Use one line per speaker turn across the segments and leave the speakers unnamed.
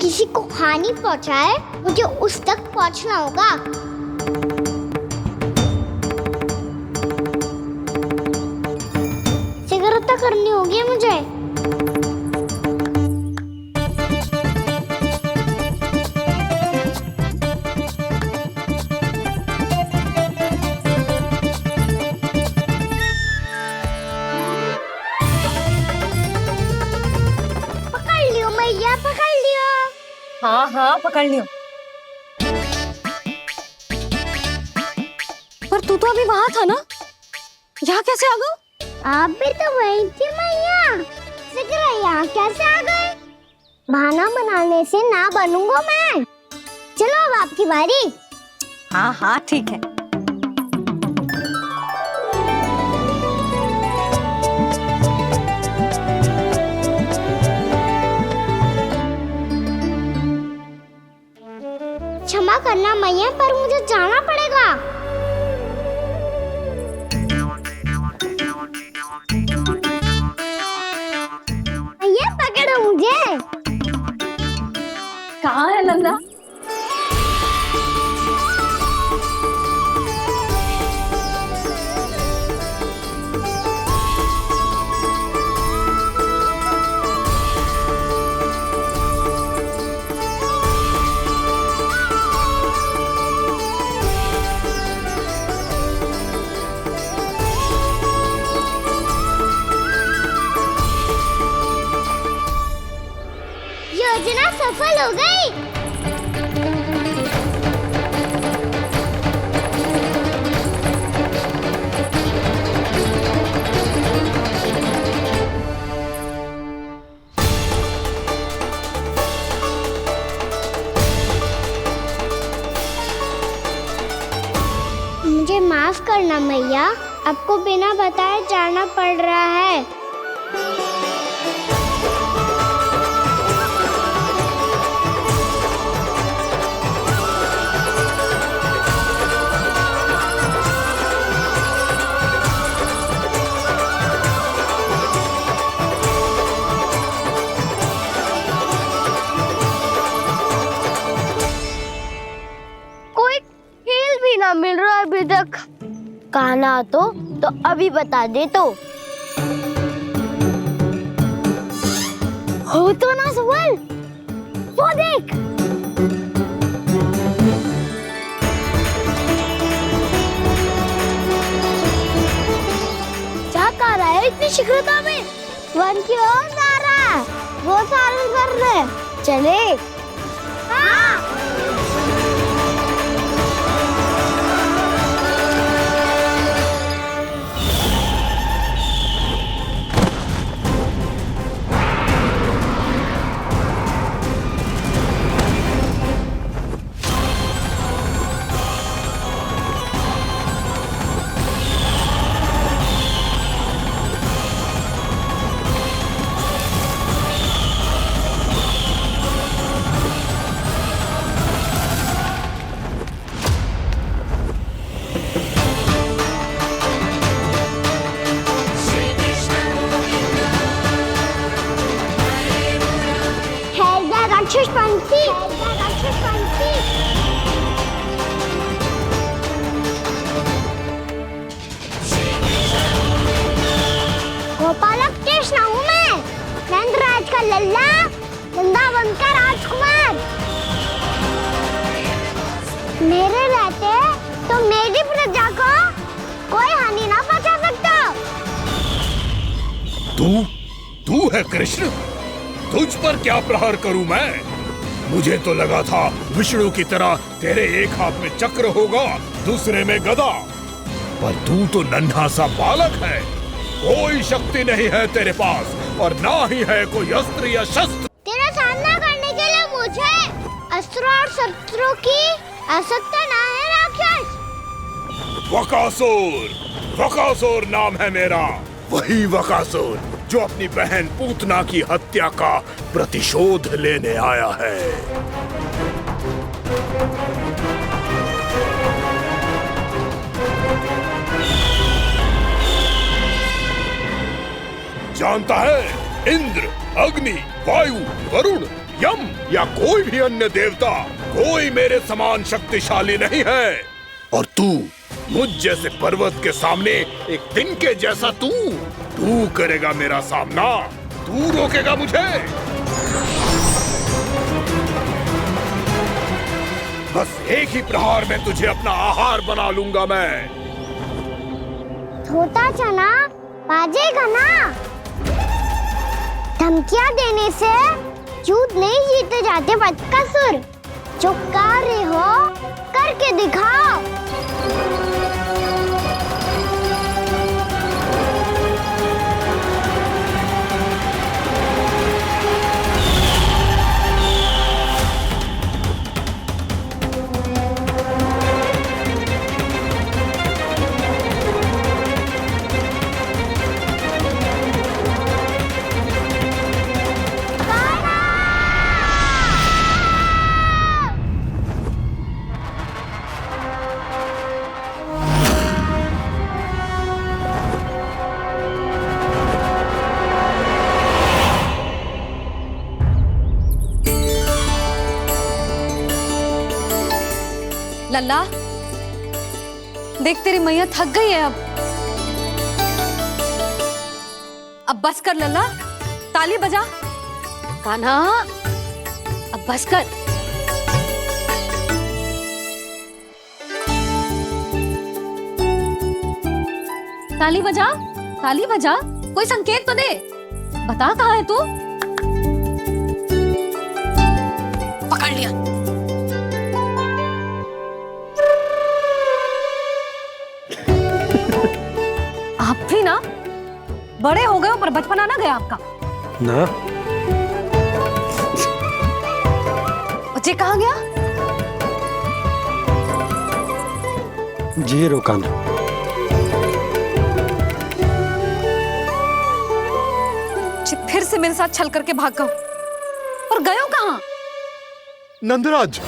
किसी को हानि पहुंचाए मुझे उस तक पहुंचना होगा। सिगरेट करनी होगी मुझे। पकड़ लियो मैया, पकड़ लियो।
हाँ हाँ पकड़ लियो। पर तू तो अभी वहां था ना, यहाँ कैसे आ गया?
आप भी तो वही थी मैया, सिगरा यहाँ कैसे आ गए? बहाना बनाने से ना बनूंगा मैं। चलो अब आपकी बारी।
हाँ हाँ ठीक है।
क्षमा करना मैया, पर मुझे जाना पड़ेगा। मैया पकड़ो मुझे।
कहाँ है नंदा?
योजना सफल हो गई। मुझे माफ करना मैया, आपको बिना बताए जाना पड़ रहा है। कोई खेल भी ना मिल रहा अभी तक। कहना तो अभी बता दे तो। हो तो ना सवाल, वो देख। क्या कर रहा है इतनी शीघ्रता में? वन की ओर जा रहा है, वो सारे कर रहे। चले। हाँ। राक्षस पंछी, राक्षस पंछी। गोपालक कृष्ण हूँ मैं, नंदराज का लल्ला, वृंदावन का राजकुमार। मेरे रहते तो मेरी प्रजा को कोई हानि ना पहुंचा सकता।
तू है कृष्ण? तुझ पर क्या प्रहार करूं मैं? मुझे तो लगा था विष्णु की तरह तेरे एक हाथ में चक्र होगा, दूसरे में गदा, पर तू तो नन्हा सा बालक है। कोई शक्ति नहीं है तेरे पास और ना ही है कोई अस्त्र या शस्त्र।
तेरा सामना करने के लिए मुझे अस्त्र और शस्त्रों की आवश्यकता ना है राक्षस।
वकासुर, वकासुर नाम है मेरा, वही वकासुर जो अपनी बहन पूतना की हत्या का प्रतिशोध लेने आया है। जानता है, इंद्र, अग्नि, वायु, वरुण यम या कोई भी अन्य देवता, कोई मेरे समान शक्तिशाली नहीं है। और तू, मुझ जैसे पर्वत के सामने एक तिनके जैसा तू करेगा मेरा सामना? तू रोकेगा मुझे? बस एक ही प्रहार में तुझे अपना आहार बना लूंगा मैं।
छोटा चना बाजेगा ना? धमकियां देने से युद्ध नहीं जीते जाते बदकसूर। जो कार्य हो करके दिखाओ।
लल्ला, देख तेरी मैया थक गई है अब बस कर लल्ला, ताली बजा। कान्हा, अब बस कर। ताली बजा, ताली बजा, कोई संकेत तो दे। बता कहाँ है तू? पकड़ लिया। आप भी ना बड़े हो गए हो, पर बचपना ना गया आपका
ना।
बच्चे कहाँ गया?
जी रोकान।
फिर से मेरे साथ छल करके भाग गए और गए हो कहाँ?
नंदराज,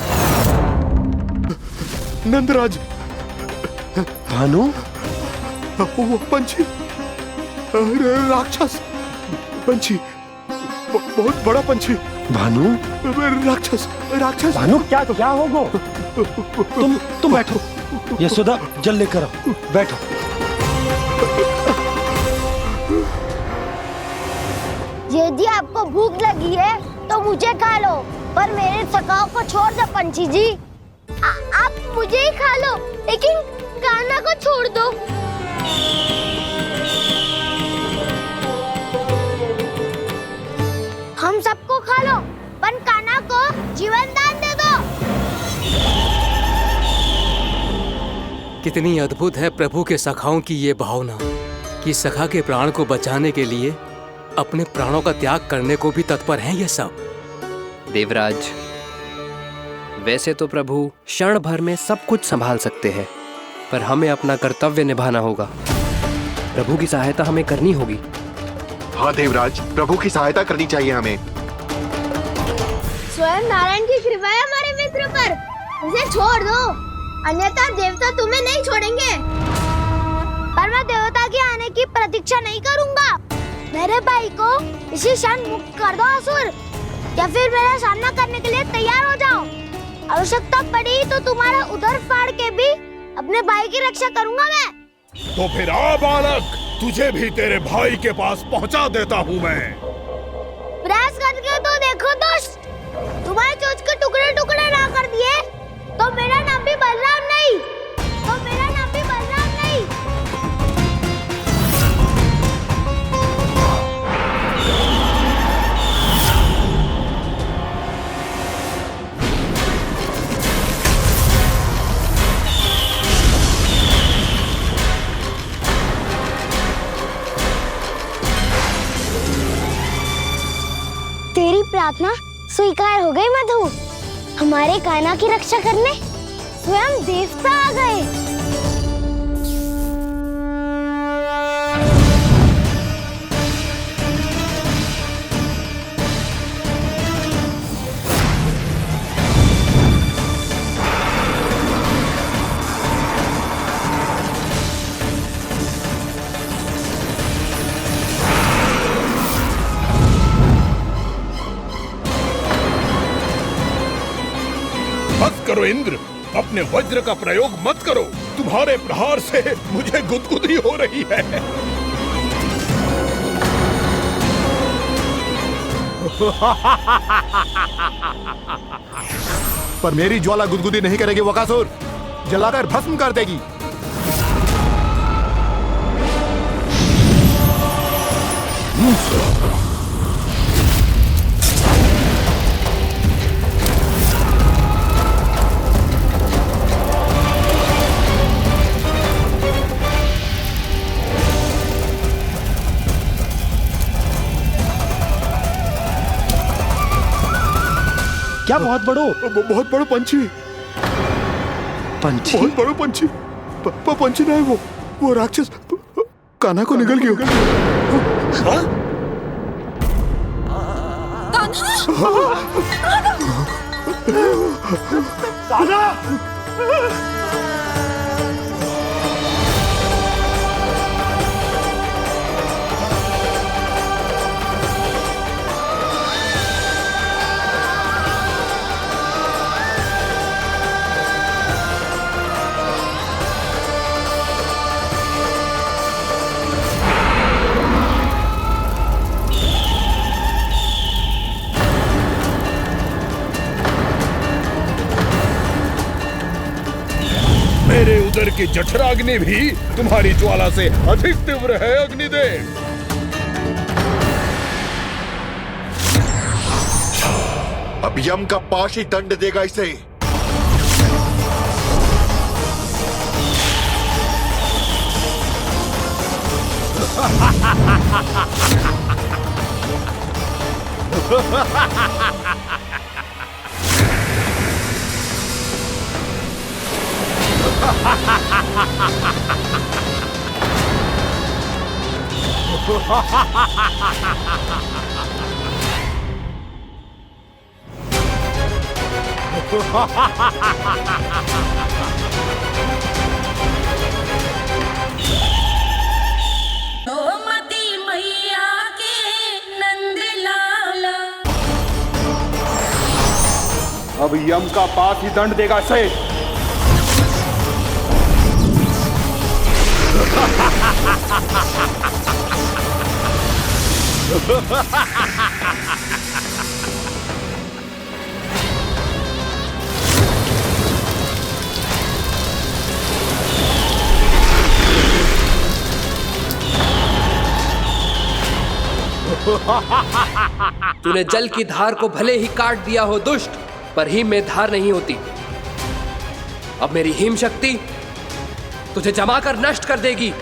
नंदराज।
भानु,
वो पंछी, राक्षस पंछी, बहुत बड़ा पंछी।
भानु,
राक्षस, राक्षस।
भानु, क्या होगा? तुम बैठो। यशोदा, जल लेकर आओ। बैठो।
यदि आपको भूख लगी है तो मुझे खा लो, पर मेरे सखाओं को छोड़ दो पंछी जी। आप मुझे ही खा लो, लेकिन कान्हा को छोड़ दो। हम सबको खा लो, पर कान्हा को जीवन दान दे दो।
कितनी अद्भुत है प्रभु के सखाओं की ये भावना कि सखा के प्राण को बचाने के लिए अपने प्राणों का त्याग करने को भी तत्पर हैं ये सब।
देवराज, वैसे तो प्रभु क्षण भर में सब कुछ संभाल सकते हैं, पर हमें अपना कर्तव्य निभाना होगा। प्रभु की सहायता हमें करनी होगी।
हाँ देवराज, प्रभु की सहायता करनी चाहिए हमें।
स्वयं नारायण की कृपा है हमारे मित्र पर, उसे छोड़ दो, अन्यथा देवता तुम्हें नहीं छोड़ेंगे। पर मैं देवता के आने की प्रतीक्षा नहीं करूंगा। मेरे भाई को इसी क्षण मुक्त कर दो असुर, या फिर मेरा सामना करने के लिए तैयार हो जाओ। आवश्यकता पड़ी तो तुम्हारा उधर फाड़ के भी अपने भाई की रक्षा करूंगा मैं।
तो फिर आ बालक, तुझे भी तेरे भाई के पास पहुंचा देता हूँ मैं।
प्रयास करके तो देखो दोस्त, तुम्हारे चोंच के टुकड़े टुकड़े ना कर दिए तो मेरा नाम भी बलराम नहीं, तो मेरा नाम भी बलराम नहीं। तेरी प्रार्थना स्वीकार हो गई मधु। हमारे कान्हा की रक्षा करने स्वयं देवता आ गए।
करो इंद्र, अपने वज्र का प्रयोग मत करो। तुम्हारे प्रहार से मुझे गुदगुदी हो रही है।
पर मेरी ज्वाला गुदगुदी नहीं करेगी बकासुर, जलाकर भस्म कर देगी।
क्या बहुत बड़ो?
बहुत बड़ा पंछी।
पंछी?
बहुत बड़ा पंछी। पंछी नहीं, वो राक्षस कान्हा को निगल गया।
मेरे उदर की जठराग्नि भी तुम्हारी ज्वाला से अधिक तीव्र है अग्निदेव।
अब यम का पाश ही दंड देगा इसे।
गोमती मैया के नंद लाला।
अब यम का पाश ही दंड देगा इसे।
तूने जल की धार को भले ही काट दिया हो दुष्ट, पर हिम में धार नहीं होती। अब मेरी हिम शक्ति तुझे जमाकर नष्ट कर देगी।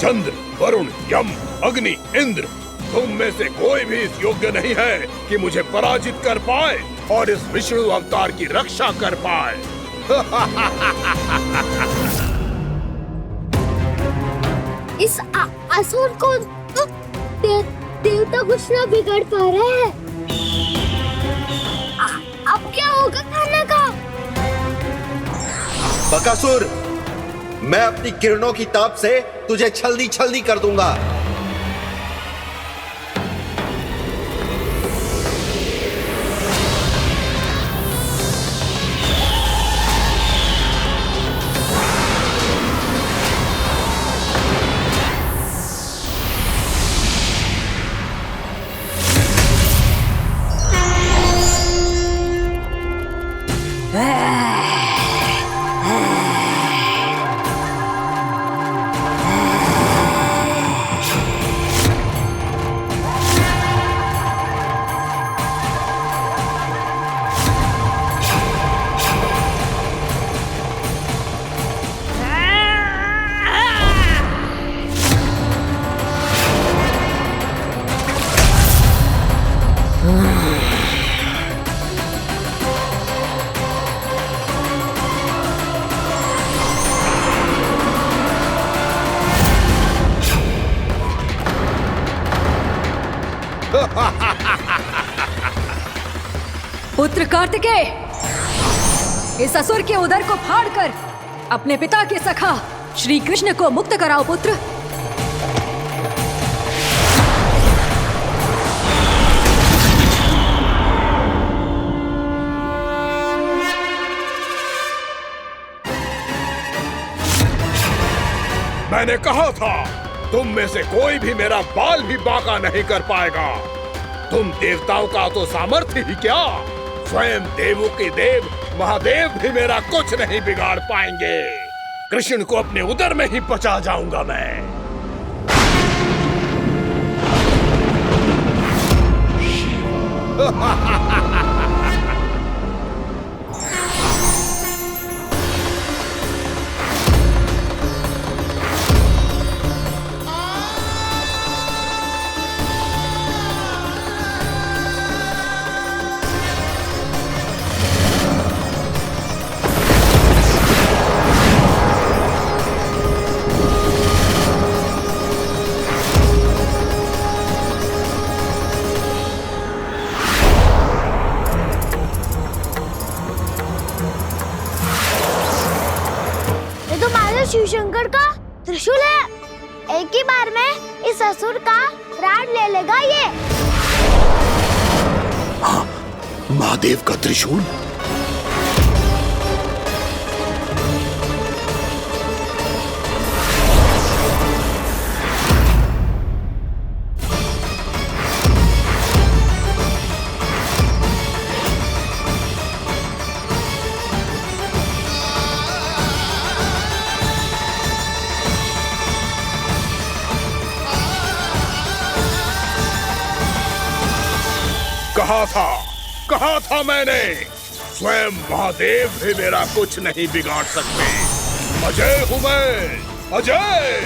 चंद्र, वरुण, यम, अग्नि, इंद्र, तुम में से कोई भी इस योग्य नहीं है कि मुझे पराजित कर पाए और इस विष्णु अवतार की रक्षा कर पाए।
इस असुर को तो देवता कुछ ना बिगाड़ पा रहे हैं। अब क्या होगा खाना का?
बकासुर, मैं अपनी किरणों की ताप से तुझे छलनी छलनी कर दूंगा।
पुत्र कार्तिकेय, इस असुर के उदर को फाड़कर अपने पिता के सखा श्री कृष्ण को मुक्त कराओ पुत्र।
मैंने कहा था तुम में से कोई भी मेरा बाल भी बांका नहीं कर पाएगा। तुम देवताओं का तो सामर्थ्य ही क्या, स्वयं देवों के देव महादेव भी मेरा कुछ नहीं बिगाड़ पाएंगे। कृष्ण को अपने उदर में ही पचा जाऊंगा मैं।
शिव शंकर का त्रिशूल है। एक ही बार में इस असुर का प्राण ले लेगा ये।
हाँ, महादेव का त्रिशूल।
कहा था मैंने, स्वयं महादेव भी मेरा कुछ नहीं बिगाड़ सकते। अजय हूं मैं, अजय।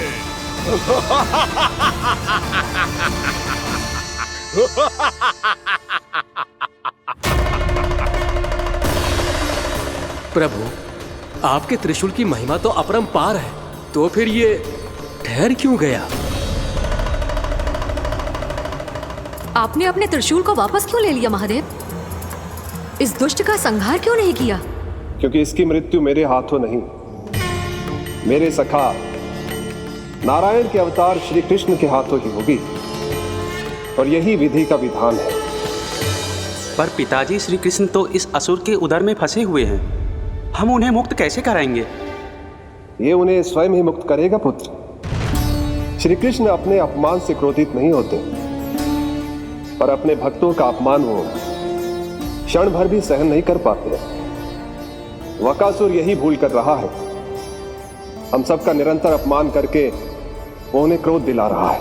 प्रभु, आपके त्रिशूल की महिमा तो अपरंपार है, तो फिर ये ठहर क्यों गया?
आपने अपने त्रिशूल को वापस क्यों ले लिया महादेव? इस दुष्ट का संहार क्यों नहीं किया?
क्योंकि इसकी मृत्यु मेरे हाथों नहीं, मेरे सखा नारायण के अवतार श्री कृष्ण के हाथों ही होगी, और यही विधि का विधान है।
पर पिताजी, श्री कृष्ण तो इस असुर के उदर में फंसे हुए हैं, हम उन्हें मुक्त कैसे कराएंगे?
ये उन्हें स्वयं ही मुक्त करेगा पुत्र। श्री कृष्ण अपने अपमान से क्रोधित नहीं होते, पर अपने भक्तों का अपमान वो क्षण भर भी सहन नहीं कर पाते। वकासुर यही भूल कर रहा है, हम सबका निरंतर अपमान करके वो उन्हें क्रोध दिला रहा है।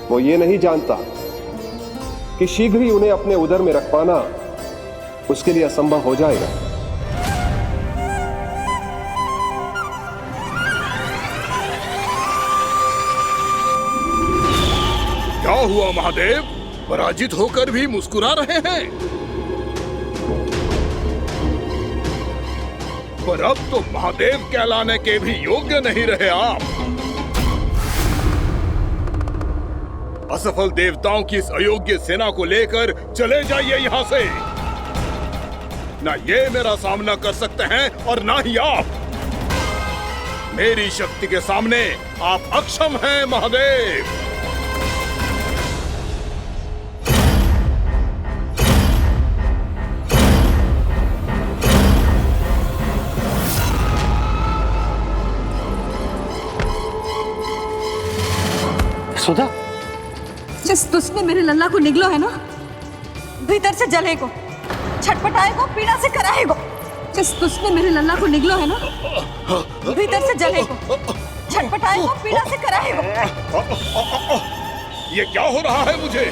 वो ये नहीं जानता कि शीघ्र ही उन्हें अपने उदर में रख पाना उसके लिए असंभव हो जाएगा।
क्या हुआ महादेव, पराजित होकर भी मुस्कुरा रहे हैं? पर अब तो महादेव कहलाने के भी योग्य नहीं रहे आप। असफल देवताओं की इस अयोग्य सेना को लेकर चले जाइए यहाँ से। ना ये मेरा सामना कर सकते हैं और ना ही आप। मेरी शक्ति के सामने आप अक्षम हैं महादेव।
सुधा,
जिस दुष्ट ने मेरे लल्ला को निगलो है ना, भीतर से जलेगो, छटपटाएगो, पीड़ा से कराएगो। जिस दुष्ट ने मेरे लल्ला को निगलो है ना, भीतर से जलेगो, छटपटाएगो, पीड़ा से कराएगो।
ये क्या हो रहा है मुझे?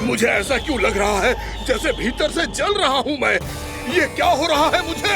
मुझे ऐसा क्यों लग रहा है जैसे भीतर से जल रहा हूं मैं। ये क्या हो रहा है मुझे?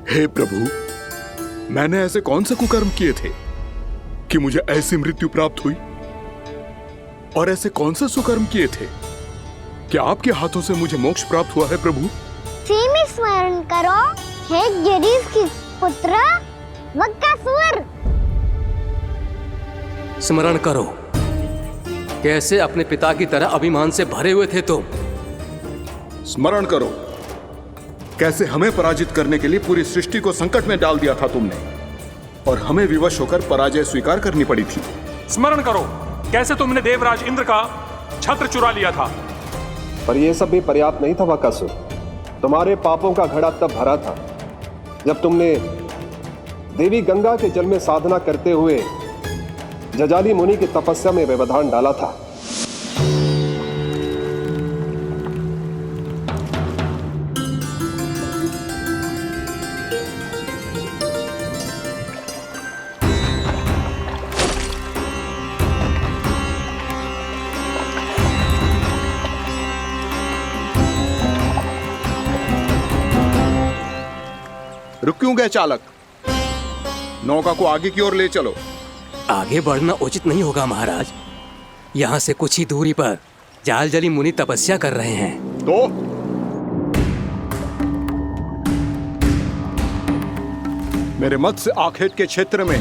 हे प्रभु, मैंने ऐसे कौन से कुकर्म किए थे कि मुझे ऐसी मृत्यु प्राप्त हुई? और ऐसे कौन से सुकर्म किए थे कि आपके हाथों से मुझे मोक्ष प्राप्त हुआ है प्रभु?
में स्मरण करो, हे गिरीश की पुत्र वक्कासुर।
स्मरण करो, कैसे अपने पिता की तरह अभिमान से भरे हुए थे तुम।
स्मरण करो, कैसे हमें पराजित करने के लिए पूरी सृष्टि को संकट में डाल दिया था तुमने, और हमें विवश होकर पराजय स्वीकार करनी पड़ी थी।
स्मरण करो, कैसे तुमने देवराज इंद्र का छत्र चुरा लिया था।
पर यह सब भी पर्याप्त नहीं था वक्कासुर। तुम्हारे पापों का घड़ा तब भरा था जब तुमने देवी गंगा के जल में साधना करते हुए जजाली मुनि की तपस्या में व्यवधान डाला था।
रुक क्यों गए चालक? नौका को आगे की ओर ले चलो।
आगे बढ़ना उचित नहीं होगा महाराज। यहाँ से कुछ ही दूरी पर जालजली मुनि तपस्या कर रहे हैं।
तो मेरे मत्स्य आखेट के क्षेत्र में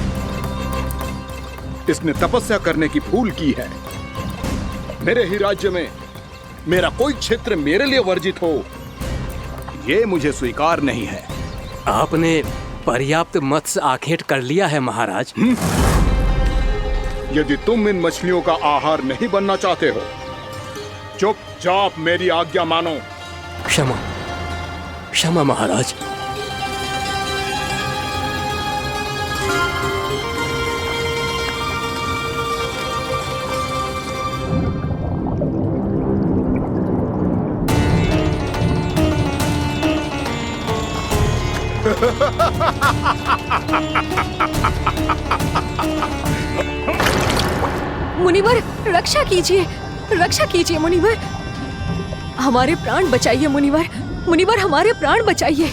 इसने तपस्या करने की भूल की है। मेरे ही राज्य में मेरा कोई क्षेत्र मेरे लिए वर्जित हो, यह मुझे स्वीकार नहीं है।
आपने पर्याप्त मत्स्य आखेट कर लिया है महाराज।
यदि तुम इन मछलियों का आहार नहीं बनना चाहते हो, चुपचाप मेरी आज्ञा मानो।
क्षमा, क्षमा महाराज।
मुनिवर, रक्षा कीजिए, रक्षा कीजिए मुनिवर। हमारे प्राण बचाइए मुनिवर, मुनिवर हमारे प्राण बचाइए।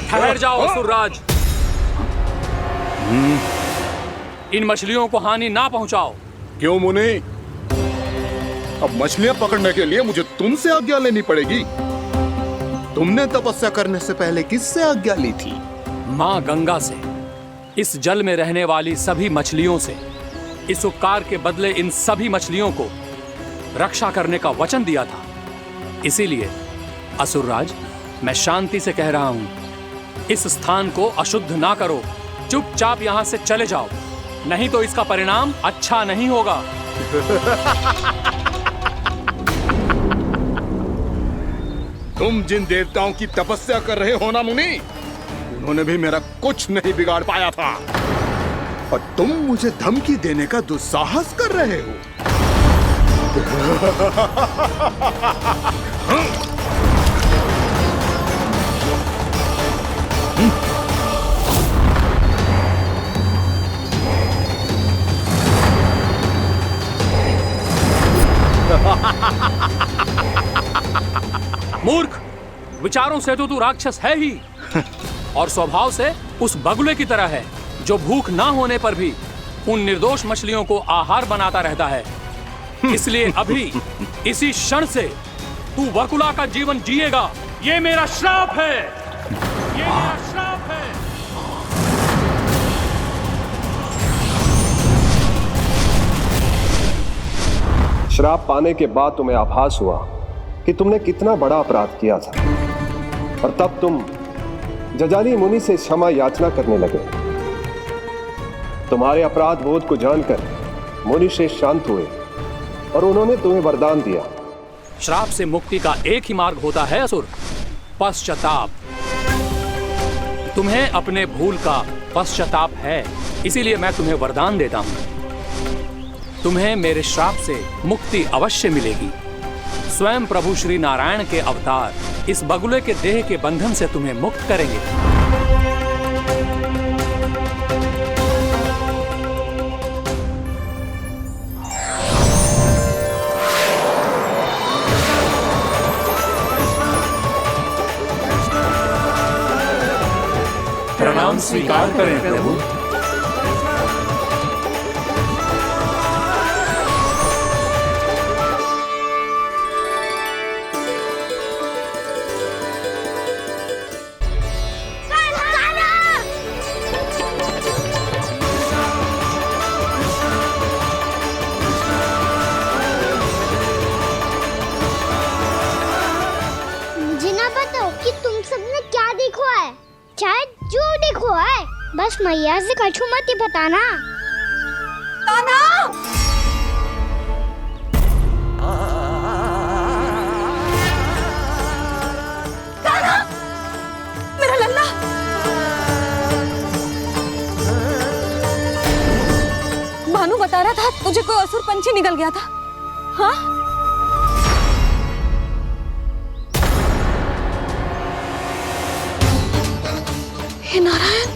ठहर जाओ असुरराज, इन मछलियों को हानि ना पहुंचाओ।
क्यों मुनि? अब मछलियां पकड़ने के लिए मुझे तुमसे आज्ञा लेनी पड़ेगी। तुमने तपस्या करने से पहले किससे आज्ञा ली थी?
मां गंगा से, इस जल में रहने वाली सभी मछलियों से। इस उपकार के बदले इन सभी मछलियों को रक्षा करने का वचन दिया था। इसीलिए असुरराज, मैं शांति से कह रहा हूं, इस स्थान को अशुद्ध ना करो। चुपचाप यहां से चले जाओ, नहीं तो इसका परिणाम अच्छा नहीं होगा।
तुम जिन देवताओं की तपस्या कर रहे हो ना मुनि, उन्होंने भी मेरा कुछ नहीं बिगाड़ पाया था, और तुम मुझे धमकी देने का दुस्साहस कर रहे हो।
मूर्ख, विचारों से तो तू राक्षस है ही, और स्वभाव से उस बगुले की तरह है जो भूख ना होने पर भी उन निर्दोष मछलियों को आहार बनाता रहता है। इसलिए अभी इसी क्षण से तू बगुला का जीवन जिएगा। ये मेरा श्राप है, ये मेरा श्राप है।
श्राप पाने के बाद तुम्हें आभास हुआ कि तुमने कितना बड़ा अपराध किया था, और तब तुम जजाली मुनि से क्षमा याचना करने लगे। तुम्हारे अपराध बोध को जानकर मुनि श्रेष्ठ शांत हुए और उन्होंने तुम्हें वरदान दिया।
श्राप से मुक्ति का एक ही मार्ग होता है असुर, पश्चाताप। तुम्हें अपने भूल का पश्चाताप है, इसीलिए मैं तुम्हें वरदान देता हूं। तुम्हें मेरे श्राप से मुक्ति अवश्य मिलेगी। स्वयं प्रभु श्री नारायण के अवतार इस बगुले के देह के बंधन से तुम्हें मुक्त करेंगे।
प्रणाम स्वीकार करें प्रभु।
बस मैया से कछु मत ही बताना।
कान्हा! कान्हा! मेरा लल्ला! भानु बता रहा था तुझे कोई असुर पंछी निकल गया था। हाँ? हे नारायण,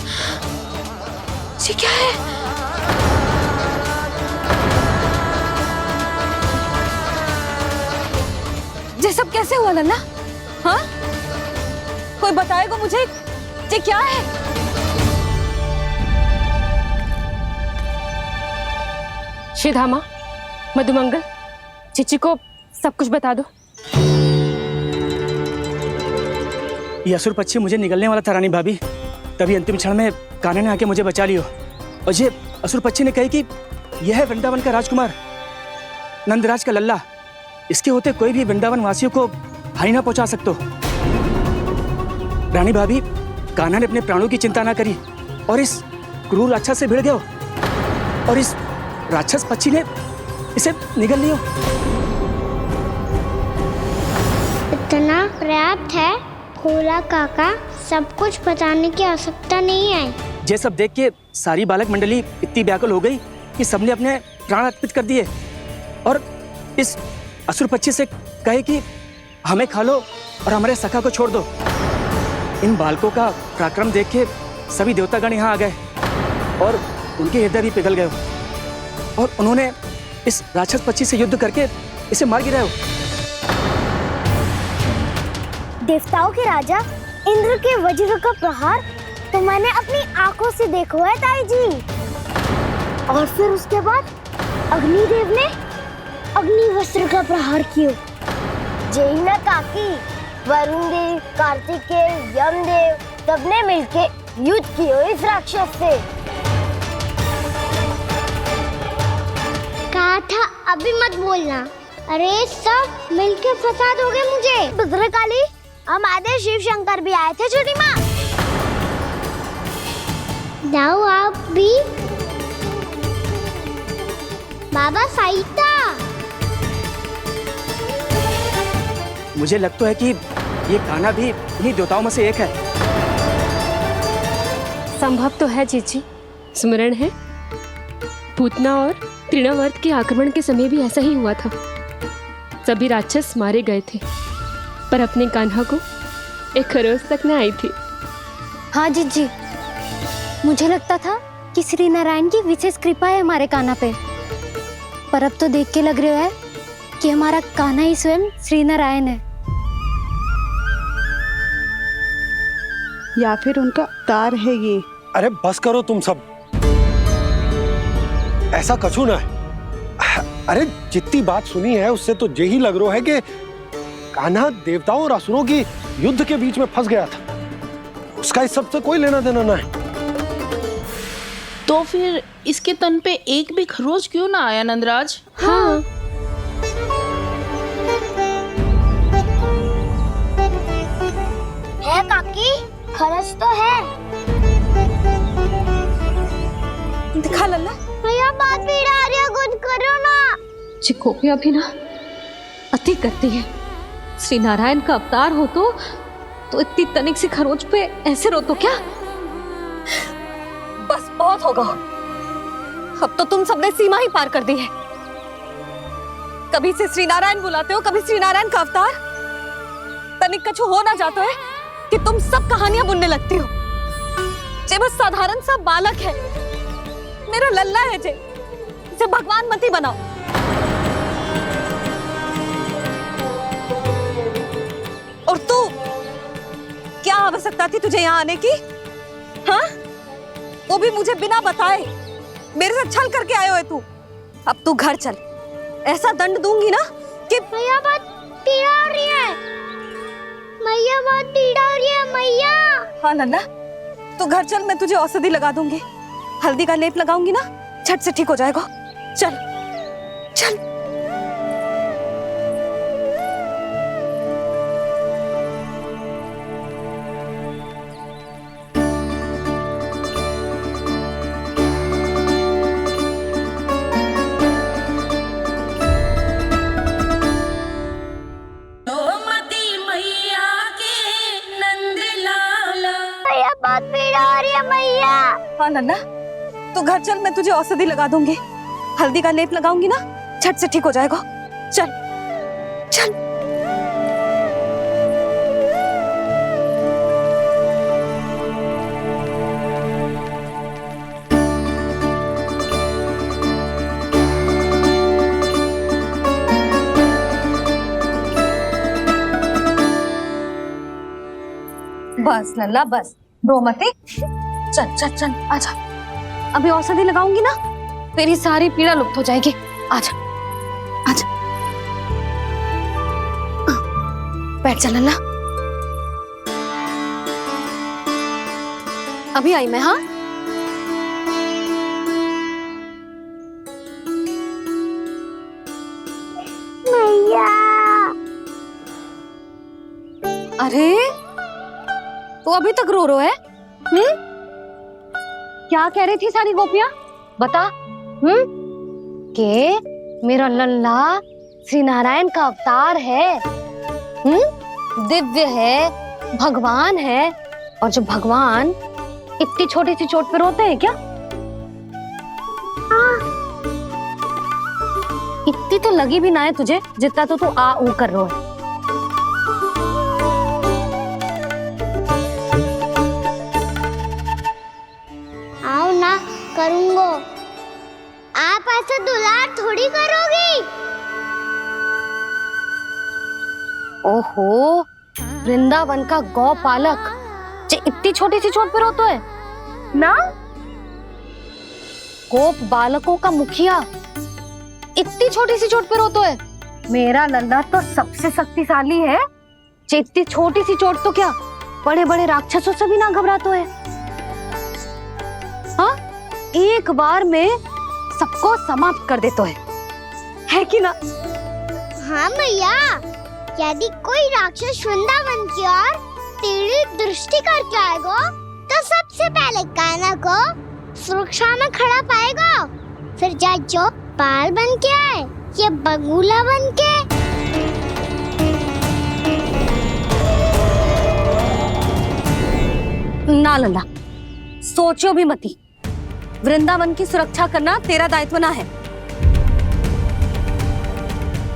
ये क्या है? ये सब कैसे हुआ लल्ला? हाँ? कोई बताएगा मुझे ये क्या है?
श्रीधामा, मधुमंगल, चिची को सब कुछ बता दो।
ये असुर पक्षी मुझे निगलने वाला था रानी भाभी, तभी अंतिम क्षण में कान्हा ने आके मुझे बचा लियो। और ये असुर पक्षी ने कही कि यह है वृंदावन का राजकुमार, नंदराज का लल्ला। इसके होते कोई भी वृंदावन वासियों को हानि ना पहुंचा सकते। रानी भाभी, कान्हा ने अपने प्राणों की चिंता ना करी और इस क्रूर राक्षस से भिड़ गयो, और इस राक्षस पक्षी ने इसे निगल लियो।
इतना पर्याप्त है भोला काका, सब कुछ बताने की आवश्यकता नहीं है।
ये सब देख के सारी बालक मंडली इतनी व्याकुल हो गई कि सबने अपने प्राण अर्पित कर दिए, और इस असुर पक्षी से कहे कि हमें खा लो और हमारे सखा को छोड़ दो। इन बालकों का पराक्रम देख के सभी देवतागण यहाँ आ गए और उनके हृदय भी पिघल गए, और उन्होंने इस राक्षस पक्षी से युद्ध करके इसे मार गिराया।
देवताओं के राजा इंद्र के वज्र का प्रहार तो मैंने अपनी आंखों से देखा है ताई जी। और फिर उसके बाद अग्निदेव ने अग्निवस्त्र का प्रहार किया। जय ना काकी, वरुण देव, कार्तिकेय, यमदेव सबने मिलके युद्ध किया इस राक्षस से। कहा था अभी मत बोलना। अरे सब मिलके फंसा दोगे मुझे। भद्रकाली, हमारे शिव शंकर भी आए थे छोटी माँ। जाओ आप भी। बाबा साईता।
मुझे लगता है कि ये कान्हा भी इन्हीं देवताओं में से एक है।
संभव तो है जीजी। स्मरण है पूतना और तृणावर्त के आक्रमण के समय भी ऐसा ही हुआ था। सभी राक्षस मारे गए थे पर अपने कान्हा को एक खरोच तक न आई थी।
हाँ जीजी, मुझे लगता था कि श्री नारायण की विशेष कृपा है हमारे कान्हा पे, पर अब तो देख के लग रहा है कि हमारा कान्हा ही स्वयं श्री नारायण है।
या फिर उनका अवतार है ये।
अरे बस करो तुम सब, ऐसा कछु ना है। अरे जितनी बात सुनी है उससे तो यही लग रहा है कि कान्हा देवताओं और असुरों की युद्ध के बीच में फंस गया था। उसका इस सब से कोई लेना देना ना है।
तो फिर इसके तन पे एक भी खरोच क्यों ना आया नंदराज?
हाँ,
है काकी, खरच तो है।
दिखा लल्ला।
भैया बात पीड़ा आ रही है, कुछ करो ना।
जी गोपियां भी ना अति करती है। श्री नारायण का अवतार हो तो इतनी तनिक सी खरोच पे ऐसे रो तो क्या? बस बहुत होगा। अब तो तुम सबने सीमा ही पार कर दी है। कभी से श्री नारायण बुलाते हो, कभी श्री नारायण का अवतार। तनिक कछु हो ना जाता है कि तुम सब कहानियां बुनने लगती हो। जे बस साधारण सा बालक है, मेरा लल्ला है जे, इसे भगवान मत ही बनाओ। और तू, क्या आवश्यकता थी तुझे यहाँ आने की? हाँ, वो भी मुझे बिना बताए। मेरे साथ छल करके आए हो तू। अब तू घर चल, ऐसा दंड दूंगी ना कि
भैया बहुत पीड़ा हो रही है। मैया बहुत पीड़ा हो रही है मैया।
हाँ नन्ना, तू घर चल, मैं तुझे औषधि लगा दूंगी। हल्दी का लेप लगाऊंगी ना, झट से ठीक हो जाएगा। चल चल।
बहुत पीड़ा हो रही है मैया।
हाँ नन्ना, तू घर चल, मैं तुझे औषधि लगा दूंगी। हल्दी का लेप लगाऊंगी ना, झट से ठीक हो जाएगा। चल चल। बस लल्ला बस, रो मत। चल चल चल, आजा। अभी औषधि लगाऊंगी ना, तेरी सारी पीड़ा लुप्त हो जाएगी। आजा आजा, बैठ जा लल्ला। अभी आई मैं। हाँ,
मैया।
अरे तो अभी तक रो रो है? क्या कह रही थी सारी गोपियां? बता।
के मेरा लल्ला श्री नारायण का अवतार है। दिव्य है, भगवान है। और जब भगवान इतनी छोटी सी चोट पे रोते हैं क्या? इतनी तो लगी भी ना है तुझे जितना तो तू आ ऊ कर रो है। आओ ना, करूंगो। आप ऐसा दुलार थोड़ी करोगी। ओहो, वृंदावन का गौपालक जे इतनी छोटी सी चोट पे रोता है ना? गोप बालकों का मुखिया इतनी छोटी सी चोट पे रोता है? मेरा लल्ला तो सबसे शक्तिशाली है। जे इतनी छोटी सी चोट तो क्या बड़े बड़े राक्षसों से भी ना घबराता है। हाँ, एक बार में सबको समाप्त कर देता है कि ना? हाँ मैया, यदि कोई राक्षस वृंदावन की ओर टेढ़ी दृष्टि करके आएगा तो सबसे पहले कान्हा को सुरक्षा में खड़ा पाएगा, फिर चाहे जो बाल बन के आए या बगुला बन के।
ना लल्ला, सोचो भी मती। वृंदावन की सुरक्षा करना तेरा दायित्व ना है।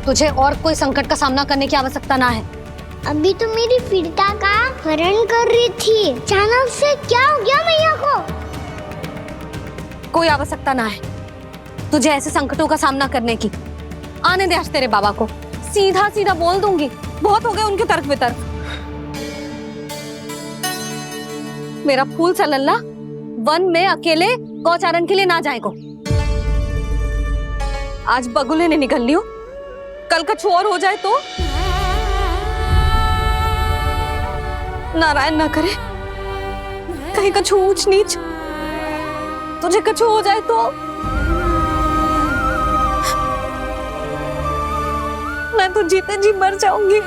तुझे और कोई संकट का सामना करने की आवश्यकता ना है।
अभी तो मेरी पीड़िता का हरण कर रही थी, अचानक से क्या हो गया मैया को?
कोई आवश्यकता ना है तुझे ऐसे संकटों का सामना करने की। आने दे आज तेरे बाबा को, सीधा सीधा बोल दूंगी। बहुत हो गए उनके तर्क वितर्क। मेरा फूल सा लल्ला वन में अकेले गौचारण के लिए ना जाए को। आज बगुले ने निकल लियो, कल कछु और हो जाए तो? नारायण ना करे, कहीं कछु ऊंच नीच तुझे कछु हो जाए तो? मैं तो जीते जी मर जाऊंगी।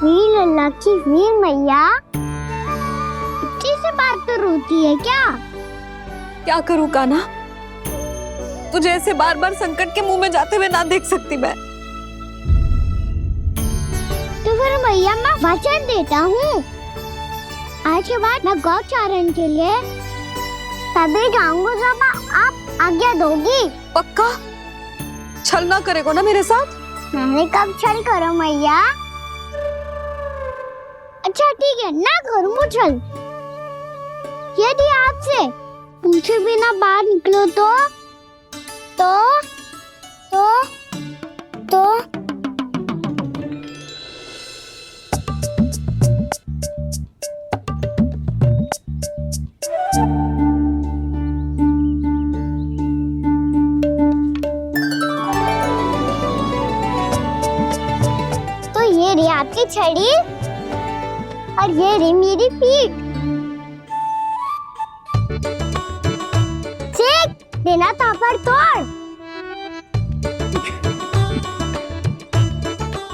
वीर लल्ला की वीर मैया इतनी से बात तो रोती है क्या?
क्या करूं कान्हा, तुझे ऐसे बार बार संकट के मुंह में जाते हुए ना देख सकती मैं।
तो फिर मैया मैं वचन देता हूँ, आज के बाद मैं गौचारण के लिए तभी जाऊंगा जब आप आज्ञा दोगी।
पक्का? छल ना करेगा ना मेरे साथ?
मैंने कब छल करो मैया? अच्छा ठीक है, ना करूँगा छल। यदि आपसे पूछे बिना बाहर निकलो तो ये रही आपकी छड़ी और ये रही मेरी पीठ। ठीक देना था पर तोड़।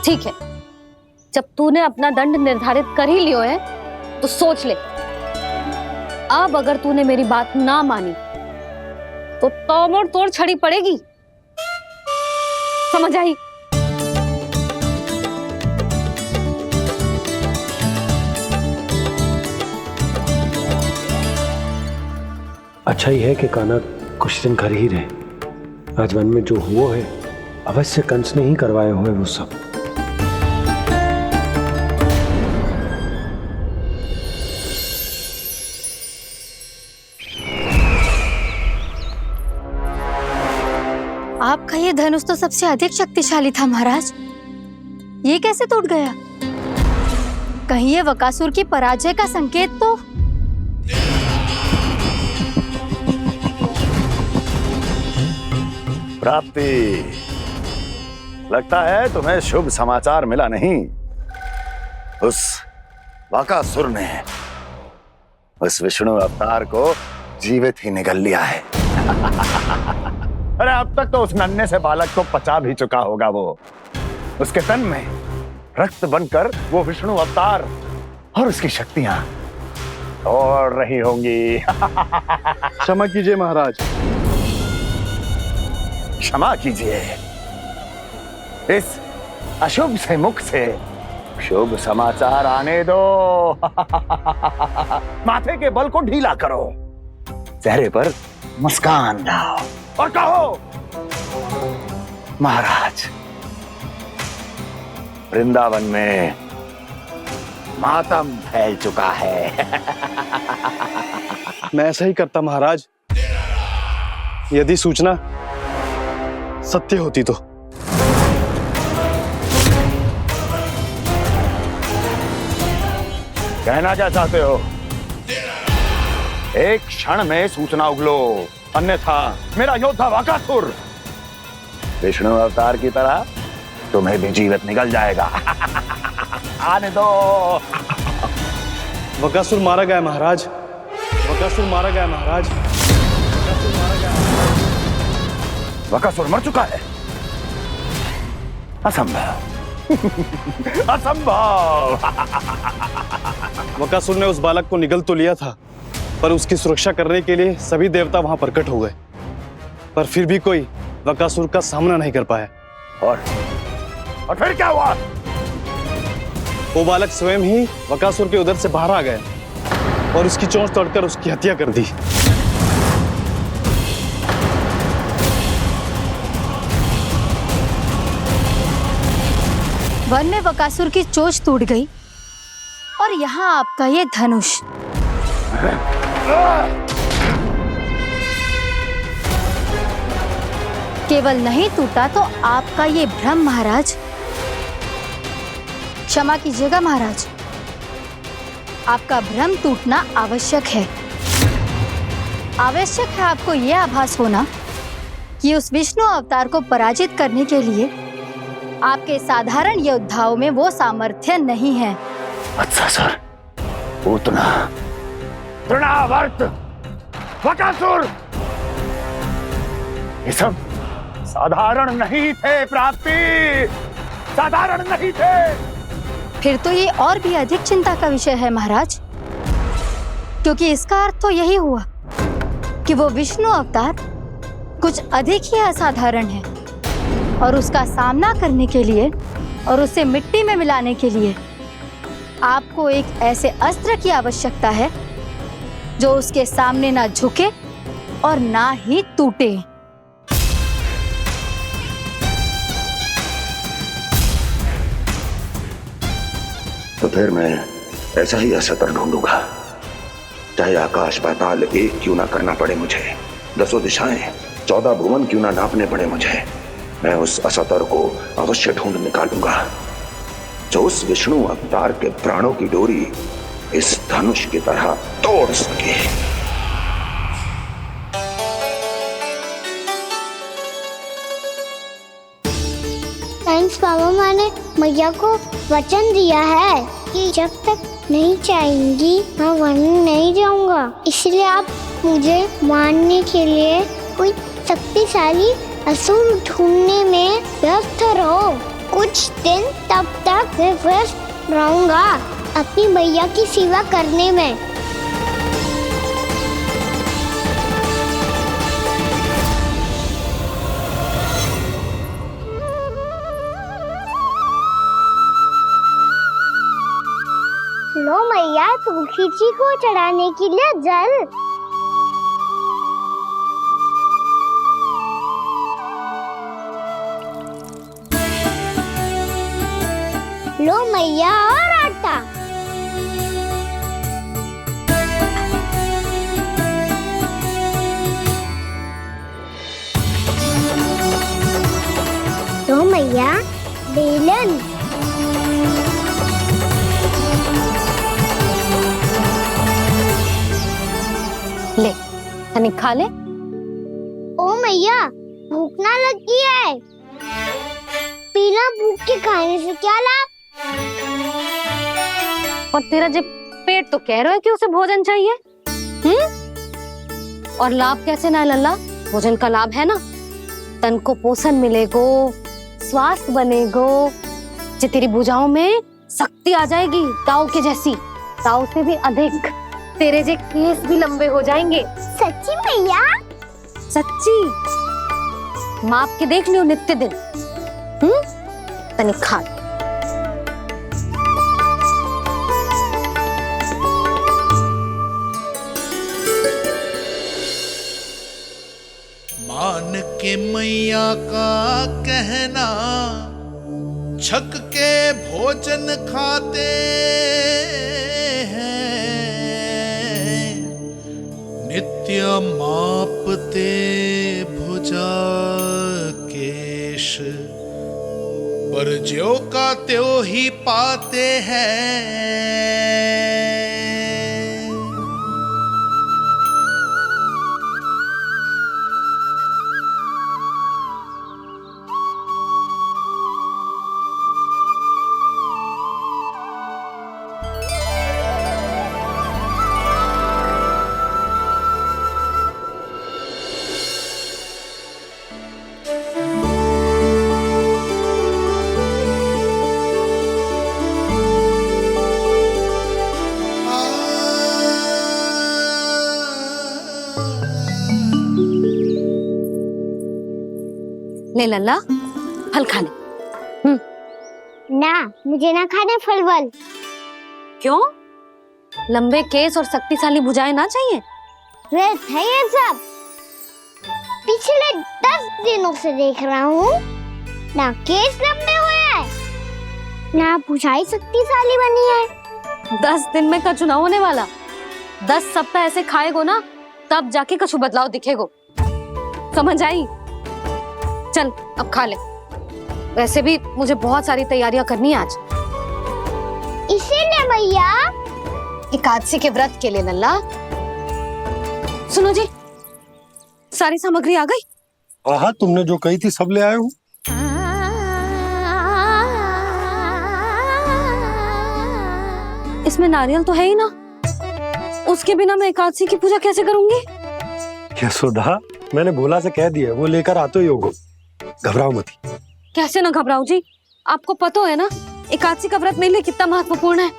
ठीक है, जब तूने अपना दंड निर्धारित कर ही लियो है तो सोच ले, अब अगर तूने मेरी बात ना मानी तो तोड़ तोड़ छड़ी पड़ेगी। समझ आई?
अच्छा ही है कि कान्हा कुछ दिन घर ही रहे। आज वन में जो हुआ है अवश्य कंस ने ही करवाए हुए वो सब।
आपका ये धनुष तो सबसे अधिक शक्तिशाली था महाराज, ये कैसे टूट गया? कहीं ये बकासुर की पराजय का संकेत तो?
प्राप्ति, लगता है तुम्हें शुभ समाचार मिला नहीं। उस बकासुर ने उस विष्णु अवतार को जीवित ही निगल लिया है। अरे अब तक तो उस नन्हे से बालक को पचा भी चुका होगा वो। उसके तन में रक्त बनकर वो विष्णु अवतार और उसकी शक्तियां दौड़ रही होंगी।
क्षमा कीजिए महाराज।
क्षमा कीजिए, इस अशुभ से मुख से शुभ समाचार आने दो। माथे के बल को ढीला करो, चेहरे पर मुस्कान लाओ और कहो, महाराज, वृंदावन में मातम फैल चुका है।
मैं ऐसा ही करता महाराज, यदि सूचना सत्य होती तो।
कहना क्या चाहते हो? एक क्षण में सूचना उगलो, अन्यथा मेरा योद्धा बकासुर विष्णु अवतार की तरह तुम्हें भी जीवित निकल जाएगा। आने दो।
बकासुर मारा गया महाराज, बकासुर मारा गया महाराज, बकासुर मारा गया।
बकासुर मर चुका है? असंभव। असंभव।
बकासुर ने उस बालक को निगल तो लिया था, पर उसकी सुरक्षा करने के लिए सभी देवता वहां प्रकट हो गए, पर फिर भी कोई बकासुर का सामना नहीं कर पाया।
और फिर क्या हुआ?
वो बालक स्वयं ही बकासुर के उदर से बाहर आ गए और उसकी चोंच तोड़कर उसकी हत्या कर दी।
वन में बकासुर की चोंच टूट गई और यहाँ आपका ये धनुष। केवल नहीं टूटा तो आपका ये भ्रम महाराज। क्षमा कीजिएगा महाराज, आपका भ्रम टूटना आवश्यक है। आवश्यक है आपको यह आभास होना कि उस विष्णु अवतार को पराजित करने के लिए आपके साधारण योद्धाओं में वो सामर्थ्य नहीं है।
अच्छा सर, उतना तृणावर्त, बकासुर, ये सब साधारण नहीं थे प्राप्ति, साधारण नहीं थे।
फिर तो ये और भी अधिक चिंता का विषय है महाराज, क्योंकि इसका अर्थ तो यही हुआ कि वो विष्णु अवतार कुछ अधिक ही असाधारण है और उसका सामना करने के लिए और उसे मिट्टी में मिलाने के लिए आपको एक ऐसे अस्त्र की आवश्यकता है जो उसके सामने ना झुके और ना ही टूटे।
तो फिर मैं ऐसा ही असतर ढूंढूंगा, चाहे आकाश पाताल एक क्यों ना करना पड़े मुझे, 10 दिशाएं 14 भुवन क्यों ना नापने पड़े मुझे, मैं उस असतर को अवश्य ढूंढ निकालूंगा जो उस विष्णु अवतार के प्राणों की डोरी इस धनुष की तरह तोड़ सके।
थैंक्स पापा, मैंने मैया को वचन दिया है कि जब तक नहीं चाहेंगी मैं वन नहीं जाऊंगा, इसलिए आप मुझे मारने के लिए कोई शक्तिशाली असुर ढूंढने में व्यस्त रहो। कुछ दिन तब तक मैं व्यस्त रहूंगा अपनी मैया की सेवा करने में। लो मैया, तुलसी जी को चढ़ाने के लिए जल। लो मैया, और आटा। लो मैया, बेलन।
ले, तनी खा ले।
ओ मैया, भूख ना लगी है। बिना भूख के खाने से क्या लाभ?
और तेरा जब पेट तो कह रहा है कि उसे भोजन चाहिए, और लाभ कैसे ना लल्ला? भोजन का लाभ है ना, तन को पोषण मिलेगो, स्वास्थ्य बनेगो, जो तेरी भुजाओं में शक्ति आ जाएगी, ताऊ के जैसी, ताऊ से भी अधिक। तेरे जे केस भी लंबे हो जाएंगे।
सच्ची मैया?
सच्ची। माप के देख लियो नित्य दिन। तनी खा।
मान के मैया का कहना, छक के भोजन खाते हैं, नित्य मापते भुजा केश, पर ज्यो का त्यों ही पाते हैं।
ले लल्ला, फल खा ले।
ना, मुझे ना खाने फल वल।
क्यों? लंबे केस और शक्तिशाली भुजाएं ना चाहिए?
व्यर्थ है ये सब। पिछले 10 दिनों से देख रहा हूँ, ना केस लंबे हुए हैं, ना भुजाई शक्तिशाली बनी है।
10 दिन में कछु ना होने वाला। 10 सप्ताह ऐसे खाएगो ना, तब जाके कछु बदलाव दिखेगो। समझ आई? चल अब खा ले। वैसे भी मुझे बहुत सारी तैयारियां करनी है आज।
इसीलिए भैया
एकादशी के व्रत के लिए लल्ला। सुनो जी, सारी सामग्री आ गई?
हाँ, तुमने जो कही थी सब ले आए हूँ।
इसमें नारियल तो है ही ना, उसके बिना मैं एकादशी की पूजा कैसे करूंगी?
यशोदा, मैंने भोला से कह दिया, वो लेकर आते ही होगो। घबराओ मत।
कैसे ना घबराओ जी, आपको पता है ना एकादशी का व्रत मेरे लिए कितना महत्वपूर्ण है।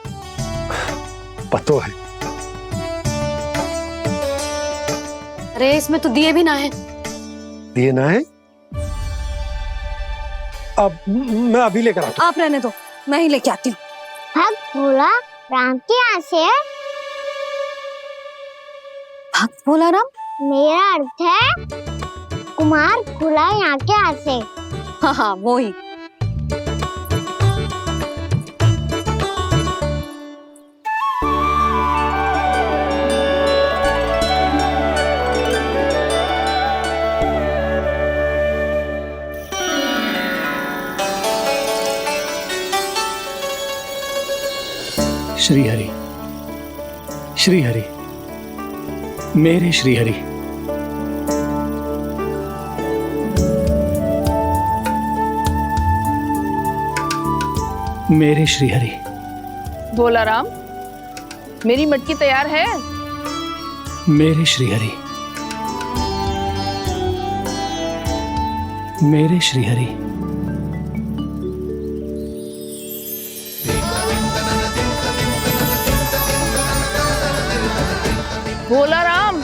पतो है।
अरे इसमें तो दिए भी ना है।
दिए ना है? अब मैं अभी लेकर आता हूँ।
आप रहने दो, मैं ही लेके आती हूँ।
भक्त भोला राम के यहाँ से है?
भक्त भोला राम?
मेरा अर्थ है कुमार भोला यहाँ के यहाँ से।
हाँ हाँ, वो ही।
श्री हरि, श्री हरि, मेरे श्री हरि। मेरे श्री हरि।
भोला राम, मेरी मटकी तैयार है?
मेरे श्री हरि, मेरे श्री हरि।
भोला राम,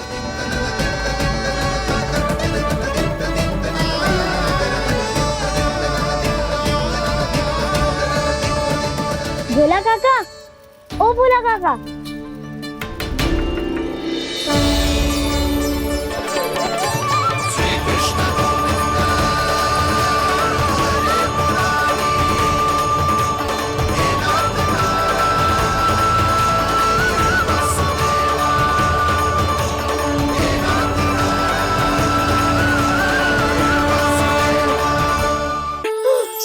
भोला काका, ओ भोला काका।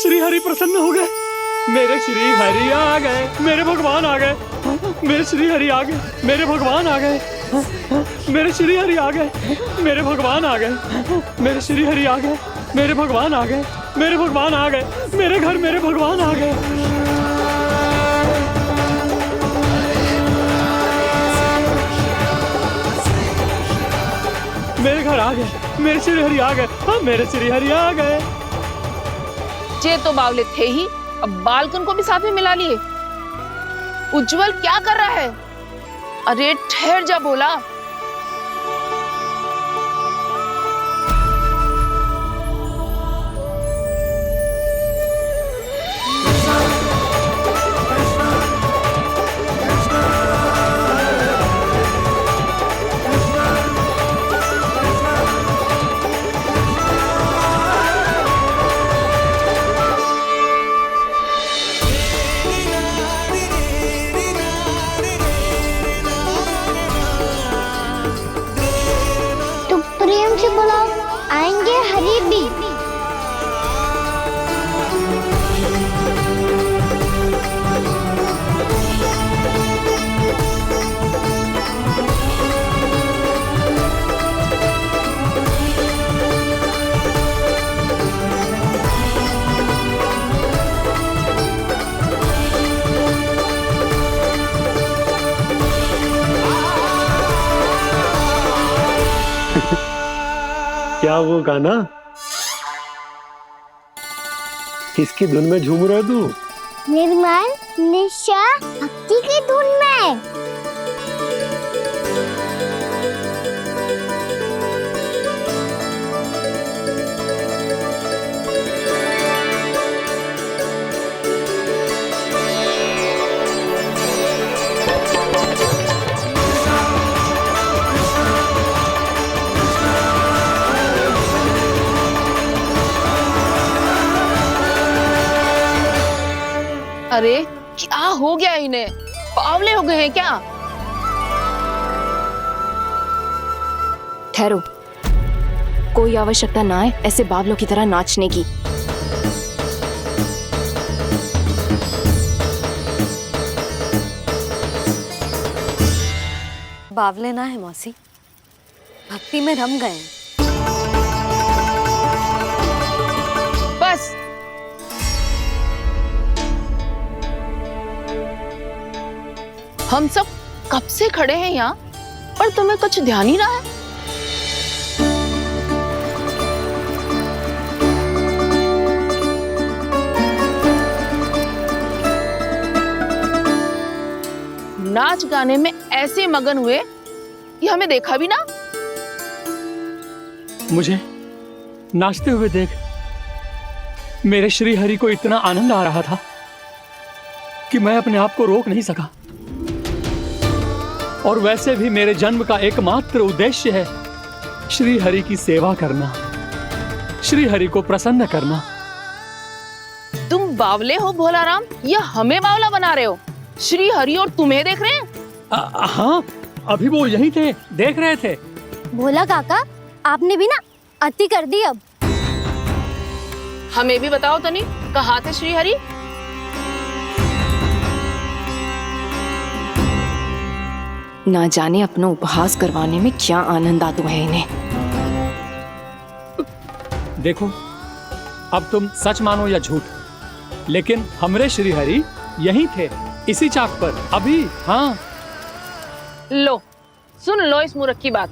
श्री हरि प्रसन्न हो गए। मेरे श्री हरि आ गए, मेरे भगवान आ गए। मेरे श्री हरि आ गए, मेरे भगवान आ गए। मेरे श्री हरि आ गए, मेरे भगवान आ गए। मेरे श्री हरि आ गए, मेरे भगवान आ गए। मेरे भगवान आ गए, मेरे घर मेरे भगवान आ गए। मेरे घर आ गए, मेरे श्री हरि आ गए। हाँ, मेरे श्री हरि आ गए।
जे तो बावले थे ही, अब बालकन को भी साथ में मिला लिए। उज्जवल क्या कर रहा है? अरे ठहर जा भोला।
प्रेम से बुलाओ, आएंगे हरि भी।
क्या वो गाना? किसकी धुन में झूम रहा तू?
निर्मल निशा भक्ति की धुन में।
अरे क्या हो गया इन्हें? बावले हो गए हैं क्या?
ठहरो, कोई आवश्यकता ना है ऐसे बावलों की तरह नाचने की।
बावले ना है मौसी, भक्ति में रम गए।
बस हम सब कब से खड़े हैं यहाँ, पर तुम्हें कुछ ध्यान ही ना है। नाच गाने में ऐसे मगन हुए कि हमें देखा भी ना।
मुझे नाचते हुए देख मेरे श्री हरि को इतना आनंद आ रहा था कि मैं अपने आप को रोक नहीं सका। और वैसे भी मेरे जन्म का एकमात्र उद्देश्य है श्री हरि की सेवा करना, श्री हरि को प्रसन्न करना।
तुम बावले हो भोलाराम, या हमें बावला बना रहे हो? श्री हरि और तुम्हें देख रहे हैं?
हाँ, अभी वो यहीं थे, देख रहे थे।
भोला काका, आपने भी ना अति कर दी। अब
हमें भी बताओ तनी, कहाँ थे श्री हरि?
ना जाने अपना उपहास करवाने में क्या आनंद आता है इन्हें।
देखो, अब तुम सच मानो या झूठ, लेकिन हमरे श्री हरि यहीं थे, इसी चाक पर अभी। हाँ,
लो सुन लो इस मूर्ख की बात।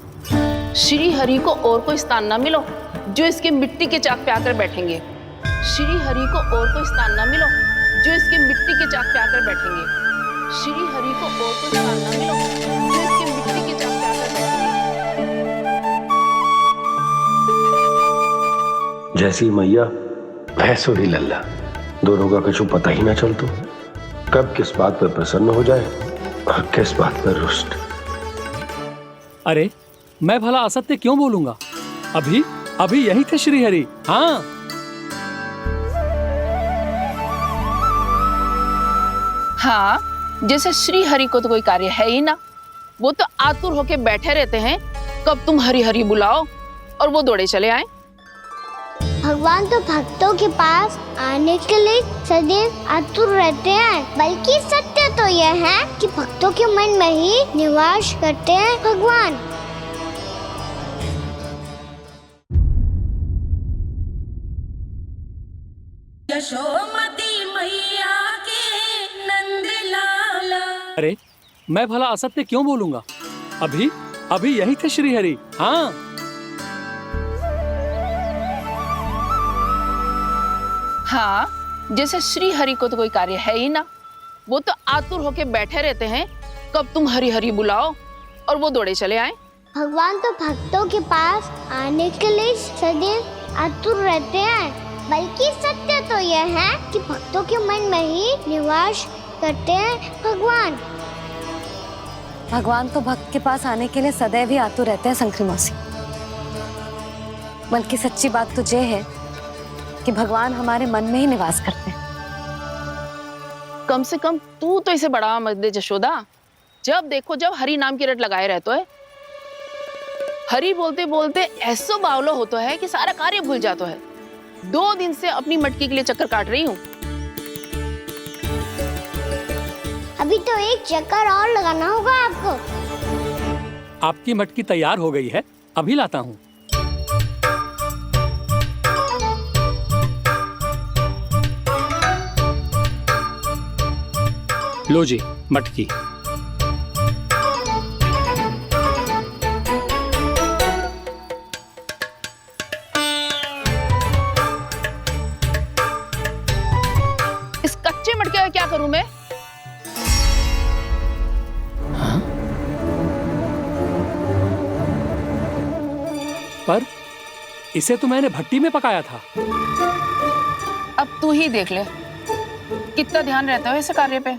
श्री हरि को और कोई स्थान ना मिलो जो इसके मिट्टी के चाक पे आकर बैठेंगे। श्री हरि को और कोई स्थान ना मिलो जो इसके मिट्टी के चाक पे आकर बैठेंगे। श्री हरि को और कोई स्थान ना मिलो जो इसके मिट्टी के चाक पे आकर बैठेंगे।
जैसी मैया भैंसो ही लल्ला, दोनों का कुछ पता ही ना चलतो, कब किस बात पर प्रसन्न हो जाए और किस बात पर रुष्ट।
अरे मैं भला असत्य क्यों बोलूंगा? अभी अभी यही थे श्री हरि। हाँ,
हाँ, जैसे श्री हरि को तो कोई कार्य है ही ना, वो तो आतुर होके बैठे रहते हैं कब तुम हरि हरि बुलाओ और वो दौड़े चले आए।
भगवान तो भक्तों के पास आने के लिए सदैव आतुर रहते हैं, बल्कि सत्य तो यह है कि भक्तों के मन में ही निवास करते हैं भगवान।
यशोमती मैया के नंद लाला।
अरे मैं भला असत्य क्यों बोलूंगा? अभी अभी यही थे श्री हरि। हाँ,
हाँ, जैसे श्री हरि को तो कोई कार्य है ही ना, वो तो आतुर होके बैठे रहते हैं कब तुम हरि हरि बुलाओ और वो दौड़े चले आए।
भगवान तो भक्तों के पास आने के लिए सदैव आतुर रहते हैं, बल्कि सत्य तो यह है कि भक्तों के मन में ही निवास करते हैं भगवान।
भगवान तो भक्त के पास आने के लिए सदैव ही आतुर रहते हैं शंकरी मौसी। बल्कि सच्ची बात तो ये है कि भगवान हमारे मन में ही निवास करते हैं।
कम से कम तू तो इसे बढ़ावा मत दे जशोदा। जब देखो जब हरि नाम की रट लगाए रहते है। हरि बोलते बोलते ऐसो बावलो होता है कि सारा कार्य भूल जाता है। 2 दिन से अपनी मटकी के लिए चक्कर काट रही हूँ।
अभी तो एक चक्कर और लगाना होगा आपको।
आपकी मटकी तैयार हो गई है, अभी लाता हूँ। लो जी मटकी।
इस कच्चे मटके का क्या करूं मैं?
हाँ? पर इसे तो मैंने भट्टी में पकाया था।
अब तू ही देख ले कितना ध्यान रहता है इस कार्य पे।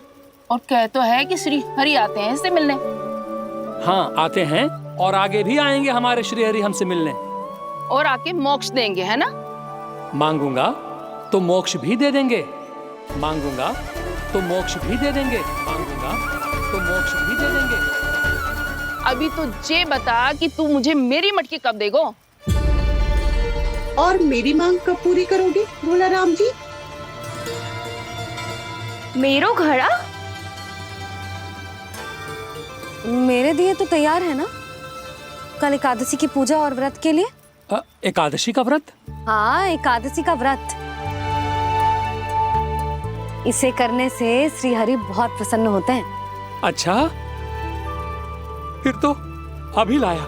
और कह तो है कि श्री हरि आते हैं इससे मिलने।
हाँ आते हैं और आगे भी आएंगे हमारे श्री हरि हमसे मिलने।
और आके मोक्ष देंगे, है ना?
मांगूंगा तो मोक्ष भी दे देंगे, मांगूंगा तो मोक्ष भी दे देंगे, मांगूंगा तो मोक्ष भी दे देंगे।
अभी तो ये बता कि तू मुझे मेरी मटकी कब देगो?
और मेरी मांग कब पूरी करोगे भोला राम जी?
मेरो घड़ा
मेरे दिए तो तैयार है ना कल एकादशी की पूजा और व्रत के लिए?
एकादशी का व्रत?
हाँ, एकादशी का व्रत। इसे करने से श्री हरि बहुत प्रसन्न होते हैं।
अच्छा, फिर तो अभी लाया।